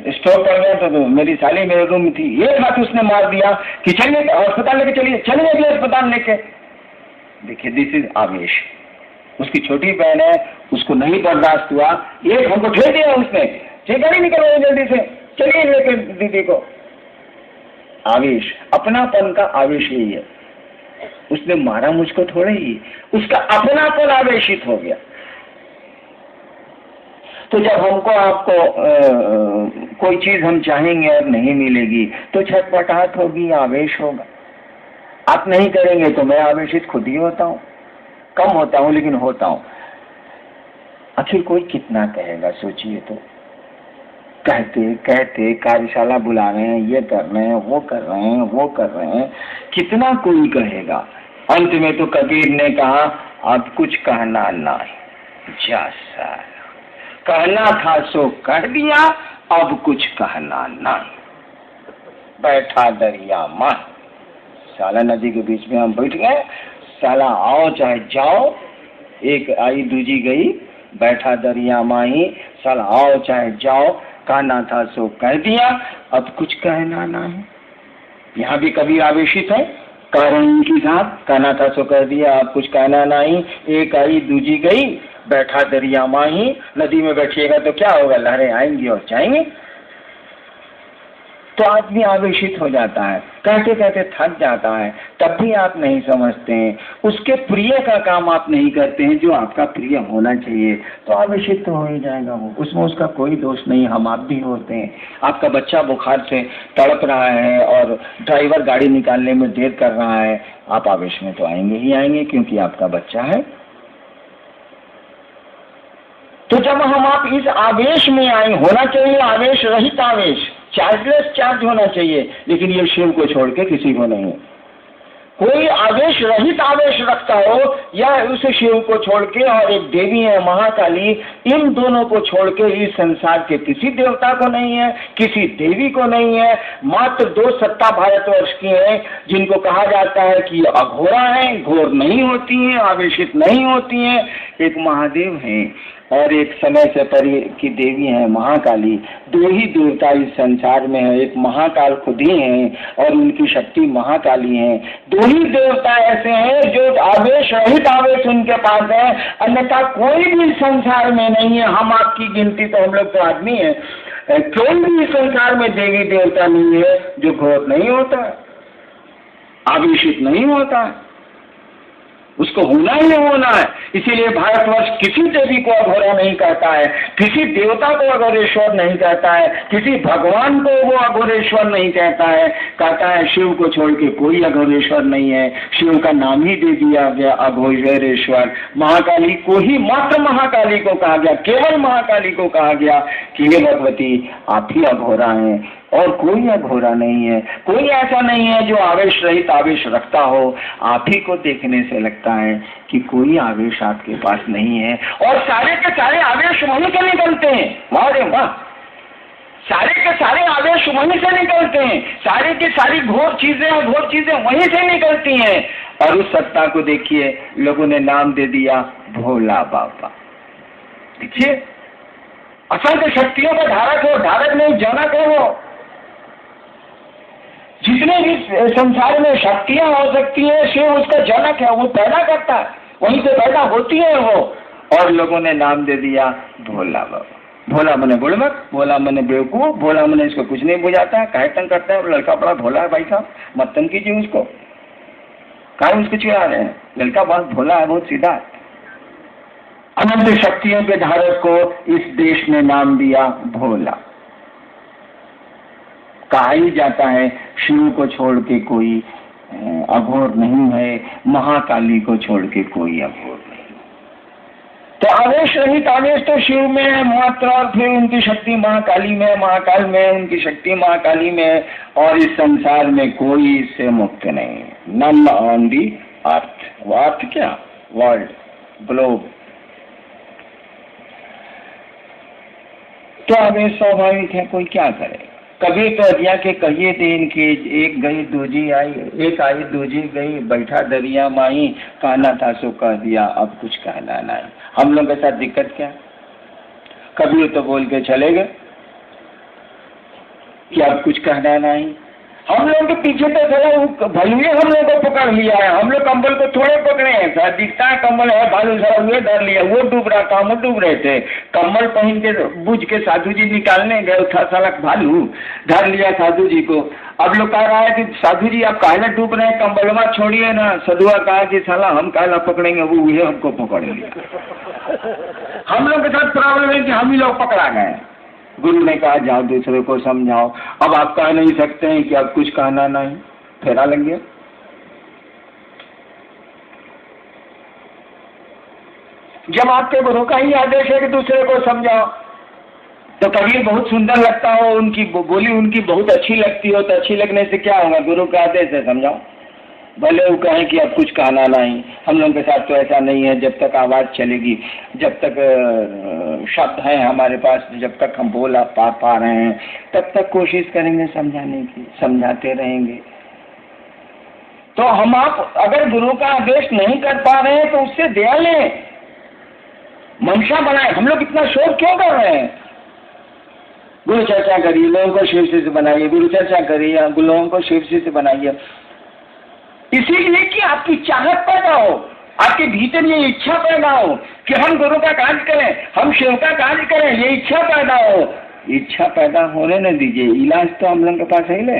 स्ट्रोक कर गया तो मेरी साली मेरे रूम में थी। एक हाथ उसने मार दिया कि चलिए अस्पताल लेके चलिए, चलिए अभी अस्पताल लेके। देखिए दिस इज आवेश। उसकी छोटी बहन है, उसको नहीं बर्दाश्त हुआ, एक हमको ठेल दिया उसने, गाड़ी निकलवाओ जल्दी से, चलिए लेके दीदी को। आवेश, अपनापन का आवेश यही है। उसने मारा मुझको थोड़ा ही, उसका अपनापन आवेशित हो गया। तो जब हमको आपको कोई चीज हम चाहेंगे और नहीं मिलेगी तो छटपटाहट होगी, आवेश होगा। आप नहीं करेंगे तो मैं आवेशित खुद ही होता हूँ, कम होता हूँ लेकिन होता हूँ। आखिर कोई कितना कहेगा, सोचिए तो। कहते कहते कार्यशाला बुला रहे हैं, ये कर रहे हैं, वो कर रहे हैं, वो कर रहे हैं, कितना कोई कहेगा। अंत में तो कबीर ने कहा अब कुछ कहना नहीं, जा साला, कहना था सो कह दिया, अब कुछ कहना नहीं। बैठा दरिया माँ, साला नदी के बीच में हम बैठ गए, साला आओ चाहे जाओ, एक आई दूजी गई, बैठा दरिया माही, साला आओ चाहे जाओ, कहना था सो कह दिया, अब कुछ कहना नहीं। यहाँ भी कभी आवेशित है, कारण के साथ कहना था सो कह दिया, अब कुछ कहना नहीं। एक आई दूजी गई, बैठा दरिया माही, नदी में बैठिएगा तो क्या होगा, लहरें आएंगी और जाएंगी। तो आदमी आवेशित हो जाता है, कहते कहते थक जाता है, तब भी आप नहीं समझते हैं, उसके प्रिय का काम आप नहीं करते हैं जो आपका प्रिय होना चाहिए, तो आवेशित तो हो ही जाएगा वो। उसमें उसका कोई दोष नहीं, हम आप भी होते हैं। आपका बच्चा बुखार से तड़प रहा है और ड्राइवर गाड़ी निकालने में देर कर रहा है, आप आवेश में तो आएंगे ही आएंगे क्योंकि आपका बच्चा है। तो जब हम आप इस आवेश में आए, होना चाहिए आवेश रहित आवेश, चार्जलेस चार्ज होना चाहिए, लेकिन ये शिव को छोड़ के किसी को नहीं। कोई आवेश रहित आवेश रखता हो या उस शिव को छोड़ के, और एक देवी है महाकाली, इन दोनों को छोड़ के इस संसार के किसी देवता को नहीं है, किसी देवी को नहीं है। मात्र 2 सत्ता भारतवर्ष की है जिनको कहा जाता है कि अघोरा है, घोर नहीं होती हैं, आवेशित नहीं होती हैं। एक महादेव हैं और एक समय से परे की देवी है महाकाली। 2 ही देवता इस संसार में है, एक महाकाल खुद ही हैं और उनकी शक्ति महाकाली है। 2 ही देवता ऐसे हैं जो आवेश रहित आवेश उनके पास है, अन्यथा कोई भी संसार में नहीं है। हम आपकी गिनती तो, हम लोग तो आदमी है, कोई भी संसार में देवी देवता नहीं है जो घोर नहीं होता, आवेशित नहीं होता है। उसको होना ही होना है। इसीलिए भारतवर्ष किसी देवी को अघोरा नहीं कहता है, किसी देवता को अघोरेश्वर नहीं कहता है, किसी भगवान को वो अघोरेश्वर नहीं कहता है। कहता है शिव को छोड़ के कोई अघोरेश्वर नहीं है, शिव का नाम ही दे दिया गया अघोरेश्वर। महाकाली को ही, मात्र महाकाली को कहा गया, केवल महाकाली को कहा गया कि हे भगवती आप ही अघोरा हैं और कोई अघोरा नहीं है। कोई ऐसा नहीं है जो आवेश रहित आवेश रखता हो। आप ही को देखने से लगता है कि कोई आवेश आपके पास नहीं है, और सारे के सारे आवेश वहीं से निकलते हैं। वाह रे वाह, सारे के सारे आवेश वहीं से निकलते हैं, सारी की सारी घोर चीजें वहीं से निकलती हैं। और उस सत्ता को देखिए, लोगों ने नाम दे दिया भोला बाबा। देखिए, असंख्य शक्तियों का धारक हो, धारक नहीं जनक है वो। जितने भी संसार में शक्तियां हो सकती है, शिव उसका जनक है, वो पैदा करता है, वहीं से पैदा होती है वो। और लोगों ने नाम दे दिया भोला बाबा। भोला मने बुड़बक, भोला मने बेवकूफ, भोला मने इसको कुछ नहीं बुझाता है, काहे तंग करता है, लड़का बड़ा भोला है भाई साहब, मत तंग कीजिए उसको, काहे उसको चिढ़ा रहे हैं, लड़का बहुत भोला है, बहुत सीधा है। अनंत शक्तियों के धारक को इस देश ने नाम दिया भोला। कहा ही जाता है शिव को छोड़ के कोई अघोर नहीं है, महाकाली को छोड़ के कोई अघोर नहीं। तो आवेश रहित आवेश तो शिव में है मात्र, और फिर उनकी शक्ति महाकाली में, महाकाल में उनकी शक्ति महाकाली में, और इस संसार में कोई इससे मुक्त नहीं है। नन ऑन दी अर्थ। वो अर्थ क्या? World, globe. तो आवेश स्वाभाविक है, कोई क्या करे। कभी तो दिया के कहिए दिन की, एक गई दूजी आई, एक आई दूजी गई, बैठा दरिया माही, कहना था सो कह दिया, अब कुछ कहना नहीं। हम लोग के साथ दिक्कत क्या? कभी तो बोल के चले गए कि अब कुछ कहना नहीं। हम लोग के पीछे तो थोड़ा भलुए हम लोग को पकड़ लिया है। हम लोग कंबल को थोड़े पकड़े हैं, सर दिखता है कंबल है, भालू सारा हुए धर लिया, वो डूब रहा था, हम डूब रहे थे। कंबल पहन के बुझ के साधु जी निकालने गए, था साला भालू धर लिया साधु जी को। अब लोग कह रहा है कि साधु जी आप काहे डूब रहे हैं, कंबलवा छोड़िए ना। सधुआ कहा कि साला हम काहे पकड़ेंगे, वो हुए हमको पकड़ लिया। हम लोग के साथ प्रॉब्लम है कि हम ही लोग पकड़ा गए। गुरु ने कहा जाओ दूसरे को समझाओ। अब आप कह नहीं सकते हैं कि अब कुछ कहना नहीं, फेरा लग गया। जब आपके गुरु का ही आदेश है कि दूसरे को समझाओ, तो कबीर बहुत सुंदर लगता हो, उनकी बोली उनकी बहुत अच्छी लगती हो, तो अच्छी लगने से क्या होगा, गुरु का आदेश है समझाओ। भले वो कहें कि अब कुछ कहना नहीं। हम लोगों के साथ तो ऐसा नहीं है, जब तक आवाज चलेगी, जब तक शब्द है हमारे पास, जब तक हम बोल पा रहे हैं, तब तक कोशिश करेंगे समझाने की, समझाते रहेंगे। तो हम आप अगर गुरु का आदेश नहीं कर पा रहे हैं तो उससे दया लें, मंशा बनाए। हम लोग इतना शोर क्यों कर रहे हैं? गुरु चर्चा करिए, लोगों को शिव से बनाइए, गुरु चर्चा करिए, लोगों को शिव से बनाइए, इसीलिए कि आपकी चाहत पैदा हो, आपके भीतर ये इच्छा पैदा हो कि हम गुरु का कार्य करें, हम शिव का कार्य करें, ये इच्छा पैदा हो। इच्छा पैदा होने न दीजिए, इलाज तो हम लोगों के पास है ले।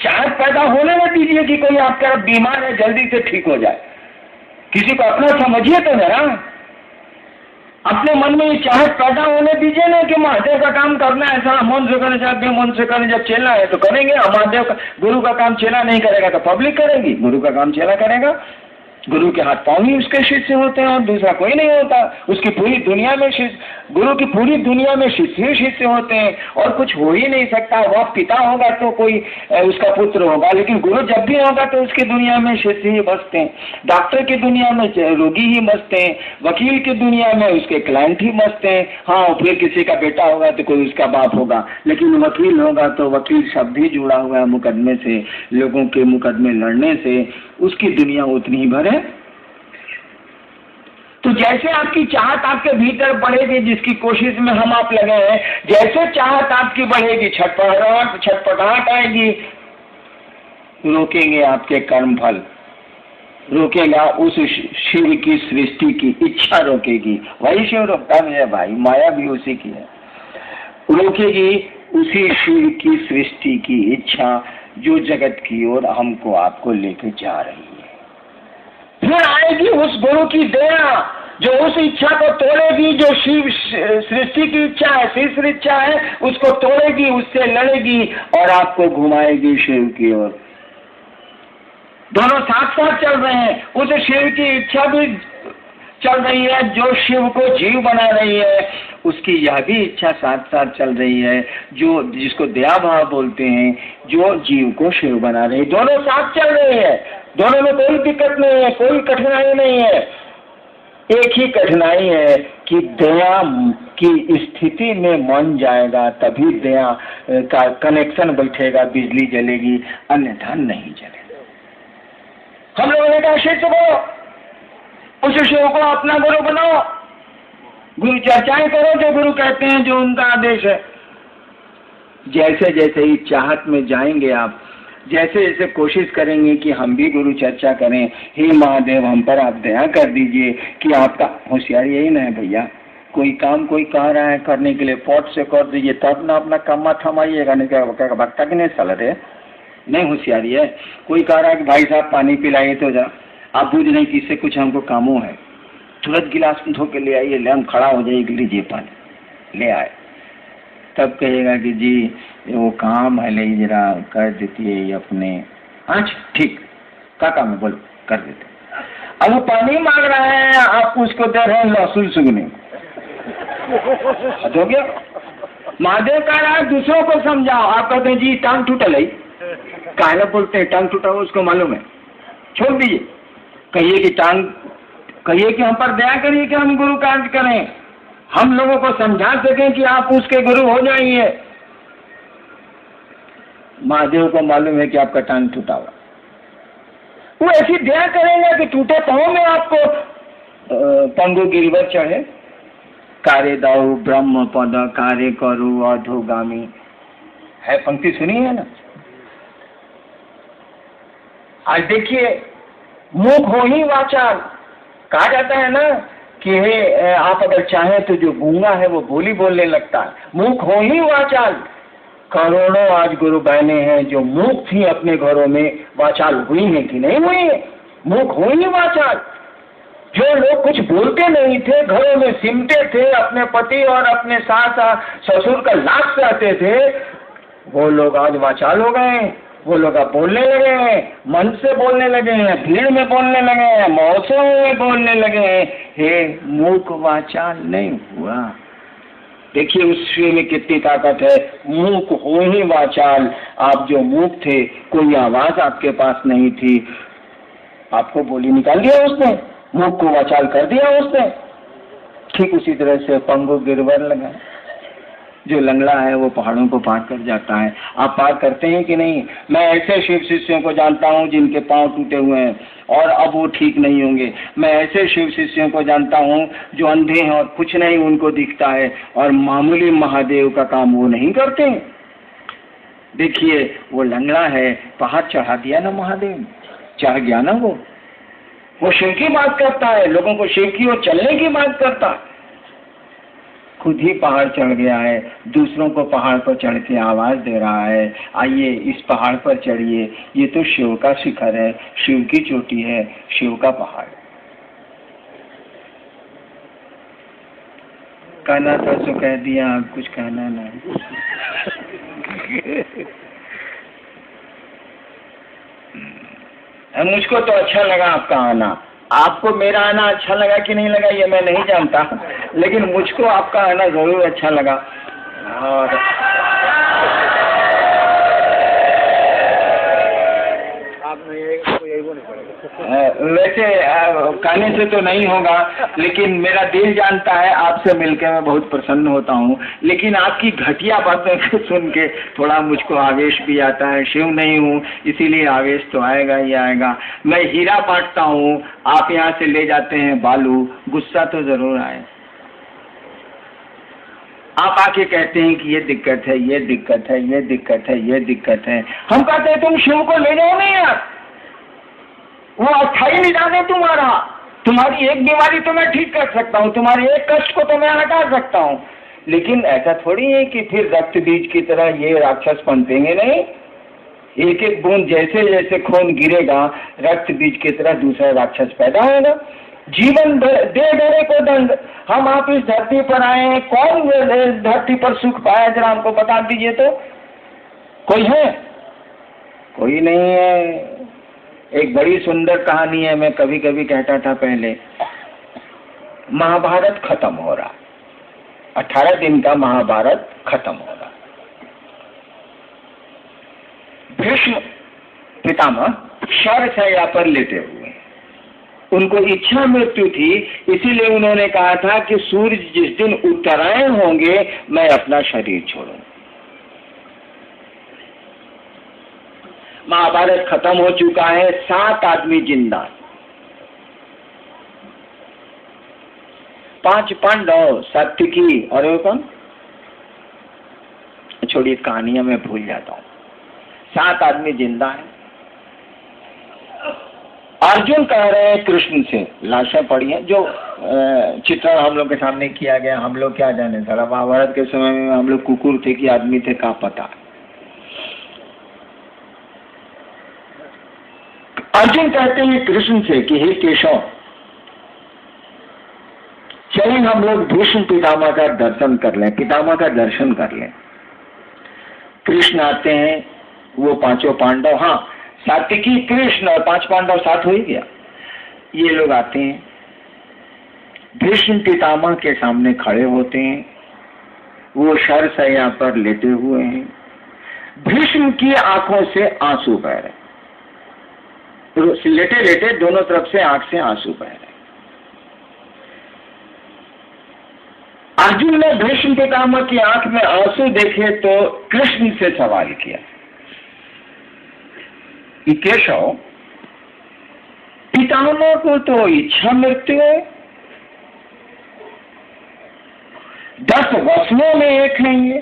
चाहत पैदा होने न दीजिए कि कोई आपका बीमार है जल्दी से ठीक हो जाए। किसी को अपना समझिए तो जरा, अपने मन में ये चाहत पैदा होने दीजिए ना कि महादेव का काम करना है, ऐसा मन से करना चाहते हैं, मन से करने जब चलना है तो करेंगे। महादेव का गुरु का काम चेला नहीं करेगा तो पब्लिक करेगी, गुरु का काम चेला करेगा। गुरु के हाथ पांव ही उसके शिष्य होते हैं और दूसरा कोई नहीं होता। उसकी पूरी दुनिया में गुरु की पूरी दुनिया में शिष्य होते हैं और कुछ हो ही नहीं सकता। वह पिता होगा तो कोई उसका पुत्र होगा, लेकिन गुरु जब भी होगा तो उसकी दुनिया में शिष्य ही बसते हैं। डॉक्टर की दुनिया में रोगी ही बसते हैं, वकील की दुनिया में उसके क्लाइंट ही बसते हैं। हाँ, फिर किसी का बेटा होगा तो कोई उसका बाप होगा, लेकिन वकील होगा तो वकील शब्द ही जुड़ा हुआ है मुकदमे से, लोगों के मुकदमे लड़ने से, उसकी दुनिया उतनी ही भर है। तो जैसे आपकी चाहत आपके भीतर बढ़ेगी, जिसकी कोशिश में हम आप लगे हैं, जैसे चाहत आपकी बढ़ेगी, छटपटाहट आएगी, रोकेंगे आपके कर्म फल, रोकेगा उस शिव की सृष्टि की इच्छा रोकेगी। वही शिव रोकता है भाई, माया भी उसी की है। रोकेगी उसी शिव की सृष्टि की इच्छा जो जगत की ओर हमको आपको लेके जा रही है। फिर आएगी उस गुरु की दया जो उस इच्छा को तोड़ेगी, जो शिव सृष्टि की इच्छा है, तीसरी इच्छा है, उसको तोड़ेगी, उससे लड़ेगी और आपको घुमाएगी शिव की ओर। दोनों साथ साथ चल रहे हैं। उस शिव की इच्छा भी चल रही है जो शिव को जीव बना रही है, उसकी यह भी इच्छा साथ साथ चल रही है जो जिसको दया भाव बोलते हैं, जो जीव को शिव बना रही है। दोनों साथ चल रही है, दोनों में कोई दिक्कत नहीं है, कोई कठिनाई नहीं है। एक ही कठिनाई है कि दया की स्थिति में मन जाएगा तभी दया का कनेक्शन बैठेगा, बिजली जलेगी, अन्यथा नहीं जलेगा। हम लोगों ने कहा शिव बोलो, उस शिव को अपना गुरु बनाओ, गुरु चर्चाएं करो जो गुरु कहते हैं, जो उनका आदेश है। जैसे जैसे ही चाहत में जाएंगे आप, जैसे जैसे कोशिश करेंगे कि हम भी गुरु चर्चा करें, हे महादेव हम पर आप दया कर दीजिए कि आपका होशियारी यही ना है भैया, कोई काम कोई कह रहा है करने के लिए पॉट से कर दीजिए, तब ना अपना काम थमाइएगा, नहीं क्या भक्ता की नहीं सल रहे, नहीं होशियारी है। कोई कह रहा है कि भाई साहब पानी पिलाइए तो जा, आप बुझ नहीं कि इससे कुछ हमको कामों है, तुरंत गिलास में धो के ले आइए, ले हम खड़ा हो जाइए, लीजिए पानी, ले आए। तब कहेगा कि जी वो काम है, ले जरा कर देती है ये अपने। अच्छा ठीक, क्या काम है बोलो, कर देते। अब वो पानी मांग रहा है, आप उसको दे रहे हैं लहसुन सुगने, हो गया। महादेव कह रहा है दूसरों को समझाओ, आप कहते हैं जी टांग टूटल है, काहे बोलते हैं टांग टूटा हो, उसको मालूम है, छोड़ दीजिए। कहिए कि हम पर दया करिए कि हम गुरु कार्य करें, हम लोगों को समझा सकें कि आप उसके गुरु हो जाइए। महादेव को मालूम है कि आपका टांग टूटा हुआ, वो ऐसी दया करेंगे कि टूटे पांव में आपको पंगु गिरवर चढ़े। कार्य दाऊ ब्रह्म पद कार्य करु अधोगामी, है, पंक्ति सुनी है ना। आज देखिए, मूक हो ही वाचाल, कहा जाता है ना कि आप अगर चाहें तो जो गूंगा है वो बोली बोलने लगता है। मूक हो ही वाचाल, करोड़ों आज गुरु बहने हैं जो मूक थी अपने घरों में, वाचाल हुई है कि नहीं हुई है? मूक हो ही वाचाल। जो लोग कुछ बोलते नहीं थे, घरों में सिमटे थे, अपने पति और अपने सास ससुर का लाभ चाहते थे, वो लोग आज वाचाल हो गए। वो लोग अब बोलने लगे हैं, मन से बोलने लगे हैं, भीड़ में बोलने लगे हैं, मौसम में बोलने लगे हैं। हे मूक वाचाल नहीं हुआ। देखिए उस श्री में कितनी ताकत है। मूक हो ही वाचाल, आप जो मूक थे, कोई आवाज आपके पास नहीं थी, आपको बोली निकाल दिया उसने, मूक को वाचाल कर दिया उसने। ठीक उसी तरह से पंगु गिरवर लगा, जो लंगड़ा है वो पहाड़ों को पार कर जाता है। आप पार करते हैं कि नहीं? मैं ऐसे शिव शिष्यों को जानता हूँ जिनके पांव टूटे हुए हैं और अब वो ठीक नहीं होंगे। मैं ऐसे शिव शिष्यों को जानता हूँ जो अंधे हैं और कुछ नहीं उनको दिखता है, और मामूली महादेव का काम वो नहीं करते। देखिए वो लंगड़ा है, पहाड़ चढ़ा दिया ना महादेव, चढ़ गया ना वो शिव की बात करता है, लोगों को शिव की ओर चलने की बात करता है। खुद ही पहाड़ चढ़ गया है, दूसरों को पहाड़ पर चढ़ के आवाज दे रहा है, आइए इस पहाड़ पर चढ़िए, ये तो शिव का शिखर है, शिव की चोटी है, शिव का पहाड़। कहना था तो कह दिया, कुछ कहना नहीं। मुझको तो अच्छा लगा आपका आना। आपको मेरा आना अच्छा लगा कि नहीं लगा ये मैं नहीं जानता, लेकिन मुझको आपका आना जरूर अच्छा लगा। और वैसे कहने से तो नहीं होगा, लेकिन मेरा दिल जानता है, आपसे मिलकर मैं बहुत प्रसन्न होता हूँ। लेकिन आपकी घटिया बातें सुन के थोड़ा मुझको आवेश भी आता है। शिव नहीं हूँ इसीलिए आवेश तो आएगा ही आएगा। मैं हीरा बांटता हूँ, आप यहाँ से ले जाते हैं बालू, गुस्सा तो जरूर आए। आप आके कहते हैं कि ये दिक्कत है, ये दिक्कत है, ये दिक्कत है, ये दिक्कत है। हम कहते हैं तुम शिव को ले जाओ नहीं यार, वो अस्थाई निदान है तुम्हारा। तुम्हारी एक बीमारी तो मैं ठीक कर सकता हूँ, तुम्हारे एक कष्ट को तो मैं हटा सकता हूँ, लेकिन ऐसा थोड़ी है कि फिर रक्त बीज की तरह ये राक्षस पनपेंगे नहीं। एक एक बूंद जैसे जैसे खून गिरेगा, रक्त बीज की तरह दूसरा राक्षस पैदा होगा। जीवन दे डरे को दंड। हम आप इस धरती पर आए हैं, कौन धरती पर सुख पाया, जरा हमको बता दीजिए तो। कोई है? कोई नहीं है। एक बड़ी सुंदर कहानी है, मैं कभी कभी कहता था पहले। महाभारत खत्म हो रहा, 18 दिन का महाभारत खत्म हो रहा। भीष्म पितामह शरशय्या पर लेटे हुए, उनको इच्छा मृत्यु थी, इसीलिए उन्होंने कहा था कि सूर्य जिस दिन उत्तरायण होंगे मैं अपना शरीर छोड़ूं। महाभारत खत्म हो चुका है, 7 आदमी जिंदा, 5 पांडव, सात्विकी और कौन, छोड़िए कहानियां मैं भूल जाता हूँ। 7 आदमी जिंदा है। अर्जुन कह रहे हैं कृष्ण से, लाशें पड़ी हैं, जो चित्रण हम लोग के सामने किया गया, हम लोग क्या जाने, सारा महाभारत के समय में हम लोग कुकुर थे कि आदमी थे, क्या पता। अर्जुन कहते हैं कृष्ण से कि हे केशव, चलिए हम लोग भीष्म पितामह का दर्शन कर लें, पितामह का दर्शन कर लें। कृष्ण आते हैं, वो 5 पांडव, हाँ सात्विकी कृष्ण और 5 पांडव साथ हो ही गया। ये लोग आते हैं, भीष्म पितामह के सामने खड़े होते हैं, वो शरशय्या पर लेटे हुए हैं। भीष्म की आंखों से आंसू बह रहे, लेटे लेटे दोनों तरफ से आंख से आंसू बह रहे। अर्जुन ने भीष्म पितामह की आंख में आंसू देखे तो कृष्ण से सवाल किया कि केशव, पितामह को तो इच्छा मृत्यु है, 10 वसुओं में एक है ये,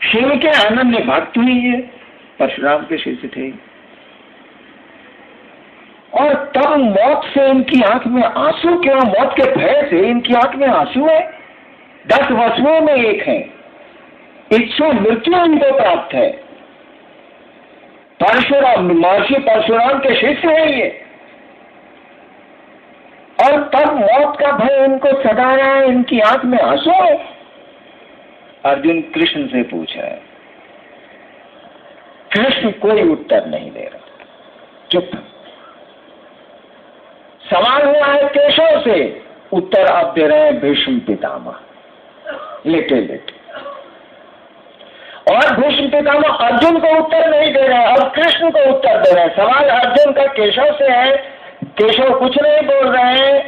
शिव के अनन्य भक्त ही ये परशुराम के शिष्य थे। और तब मौत से इनकी आंख में आंसू क्यों? मौत के भय से इनकी आंख में आंसू है। 10 वसुओं में एक है, इच्छा मृत्यु इनको प्राप्त है। परशुराम, महर्षि परशुराम के शिष्य है ये, और तब मौत का भय इनको सदा रहा है, इनकी आंख में आंसू है। अर्जुन कृष्ण से पूछा है, कृष्ण कोई उत्तर नहीं दे रहा, चुप। सवाल हुआ है केशव से, उत्तर आप दे रहे हैं भीष्म पितामह, लेटे लेटे। और भीष्म पितामह अर्जुन को उत्तर नहीं दे रहे हैं, अब कृष्ण को उत्तर दे रहे हैं। सवाल अर्जुन का केशव से है, केशव कुछ नहीं बोल रहे हैं,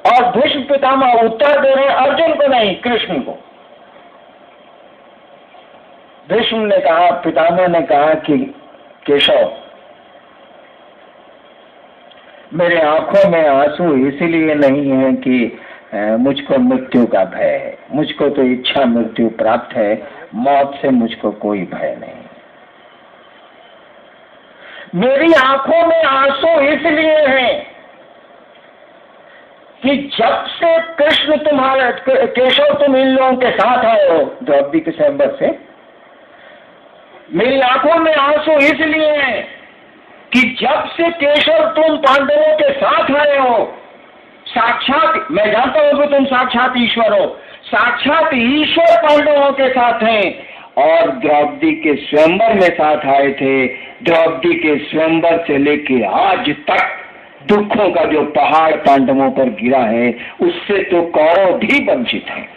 और भीष्म पितामह उत्तर दे रहे हैं अर्जुन को नहीं, कृष्ण को। भीष्म ने कहा, पितामह ने कहा कि केशव, मेरे आंखों में आंसू इसलिए नहीं है कि मुझको मृत्यु का भय है, मुझको तो इच्छा मृत्यु प्राप्त है, मौत से मुझको कोई भय नहीं। मेरी आंखों में आंसू इसलिए है कि जब से कृष्ण तुम्हारे, केशव तुम इन लोगों के साथ आए हो द्रौपदी के स्वयंवर से, मेरी आंखों में आंसू इसलिए है कि जब से केशव तुम पांडवों के साथ आए हो, साक्षात, मैं जानता हूं कि तुम साक्षात ईश्वर हो, साक्षात ईश्वर पांडवों के साथ हैं, और द्रौपदी के स्वयंवर में साथ आए थे। द्रौपदी के स्वयंवर से लेके आज तक दुखों का जो पहाड़ पांडवों पर गिरा है, उससे तो कौरव भी वंचित हैं।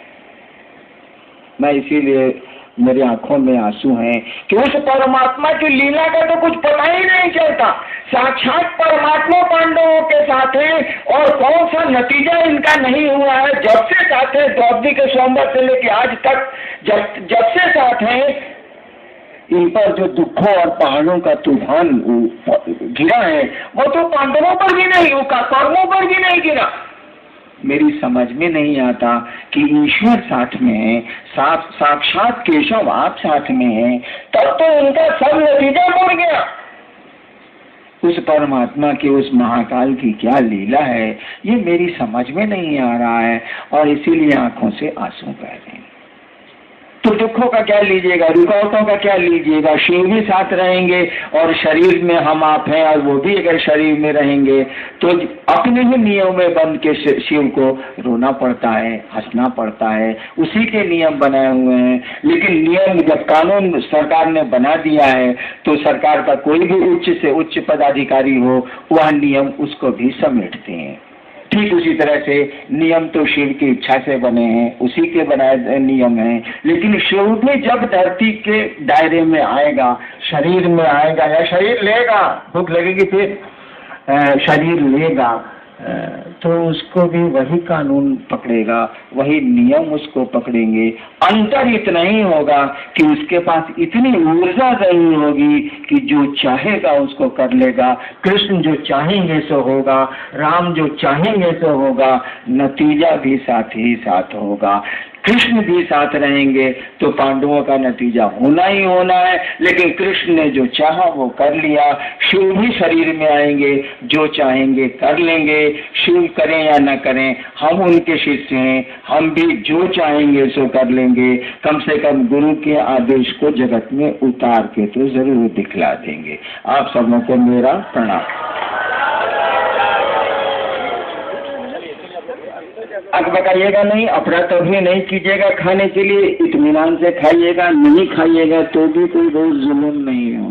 मैं इसीलिए मेरी आंखों में आंसू हैं कि उस परमात्मा की लीला का तो कुछ पता ही नहीं चलता। साक्षात परमात्मा पांडवों के साथ है, और कौन सा नतीजा इनका नहीं हुआ है। जब से साथ है, द्रौपदी के स्वयंवर से लेके आज तक जब से साथ है, इन पर जो दुखों और पहाड़ों का तूफान गिरा है, वो तो पांडवों पर भी नहीं, कौरवों पर भी नहीं गिरा। मेरी समझ में नहीं आता कि ईश्वर साथ में है, साक्षात केशव आप साथ में है, तब तो उनका सब नतीजा मुड़ गया। उस परमात्मा की, उस महाकाल की क्या लीला है, ये मेरी समझ में नहीं आ रहा है, और इसीलिए आंखों से आंसू बह रहे हैं। तो दुखों का क्या लीजिएगा, रुकावटों का क्या लीजिएगा। शिव भी साथ रहेंगे, और शरीर में हम आप हैं, और वो भी अगर शरीर में रहेंगे तो अपने ही नियम में बंद के शिव को रोना पड़ता है, हंसना पड़ता है, उसी के नियम बनाए हुए हैं। लेकिन नियम जब कानून सरकार ने बना दिया है, तो सरकार का कोई भी उच्च से उच्च पदाधिकारी हो, वह नियम उसको भी समेटते हैं। ठीक उसी तरह से नियम तो शिव की इच्छा से बने हैं, उसी के बनाए नियम हैं। लेकिन शिव भी जब धरती के दायरे में आएगा, शरीर में आएगा, या शरीर लेगा, भूख लगेगी फिर शरीर लेगा, तो उसको भी वही कानून पकड़ेगा, वही नियम उसको पकड़ेंगे। अंतर इतना ही होगा कि उसके पास इतनी ऊर्जा नहीं होगी कि जो चाहेगा उसको कर लेगा। कृष्ण जो चाहेंगे सो होगा, राम जो चाहेंगे सो होगा, नतीजा भी साथ ही साथ होगा। कृष्ण भी साथ रहेंगे तो पांडवों का नतीजा होना ही होना है। लेकिन कृष्ण ने जो चाहा वो कर लिया। शिव भी शरीर में आएंगे, जो चाहेंगे कर लेंगे। शिव करें या न करें, हम उनके शिष्य हैं, हम भी जो चाहेंगे सो कर लेंगे। कम से कम गुरु के आदेश को जगत में उतार के तो जरूर दिखला देंगे। आप सबों को मेरा प्रणाम। अब बताइएगा नहीं, अपना तो भी नहीं कीजिएगा, खाने के लिए इत्मीनान से खाइएगा, नहीं खाइएगा तो भी कोई रोज जुल्म नहीं हो।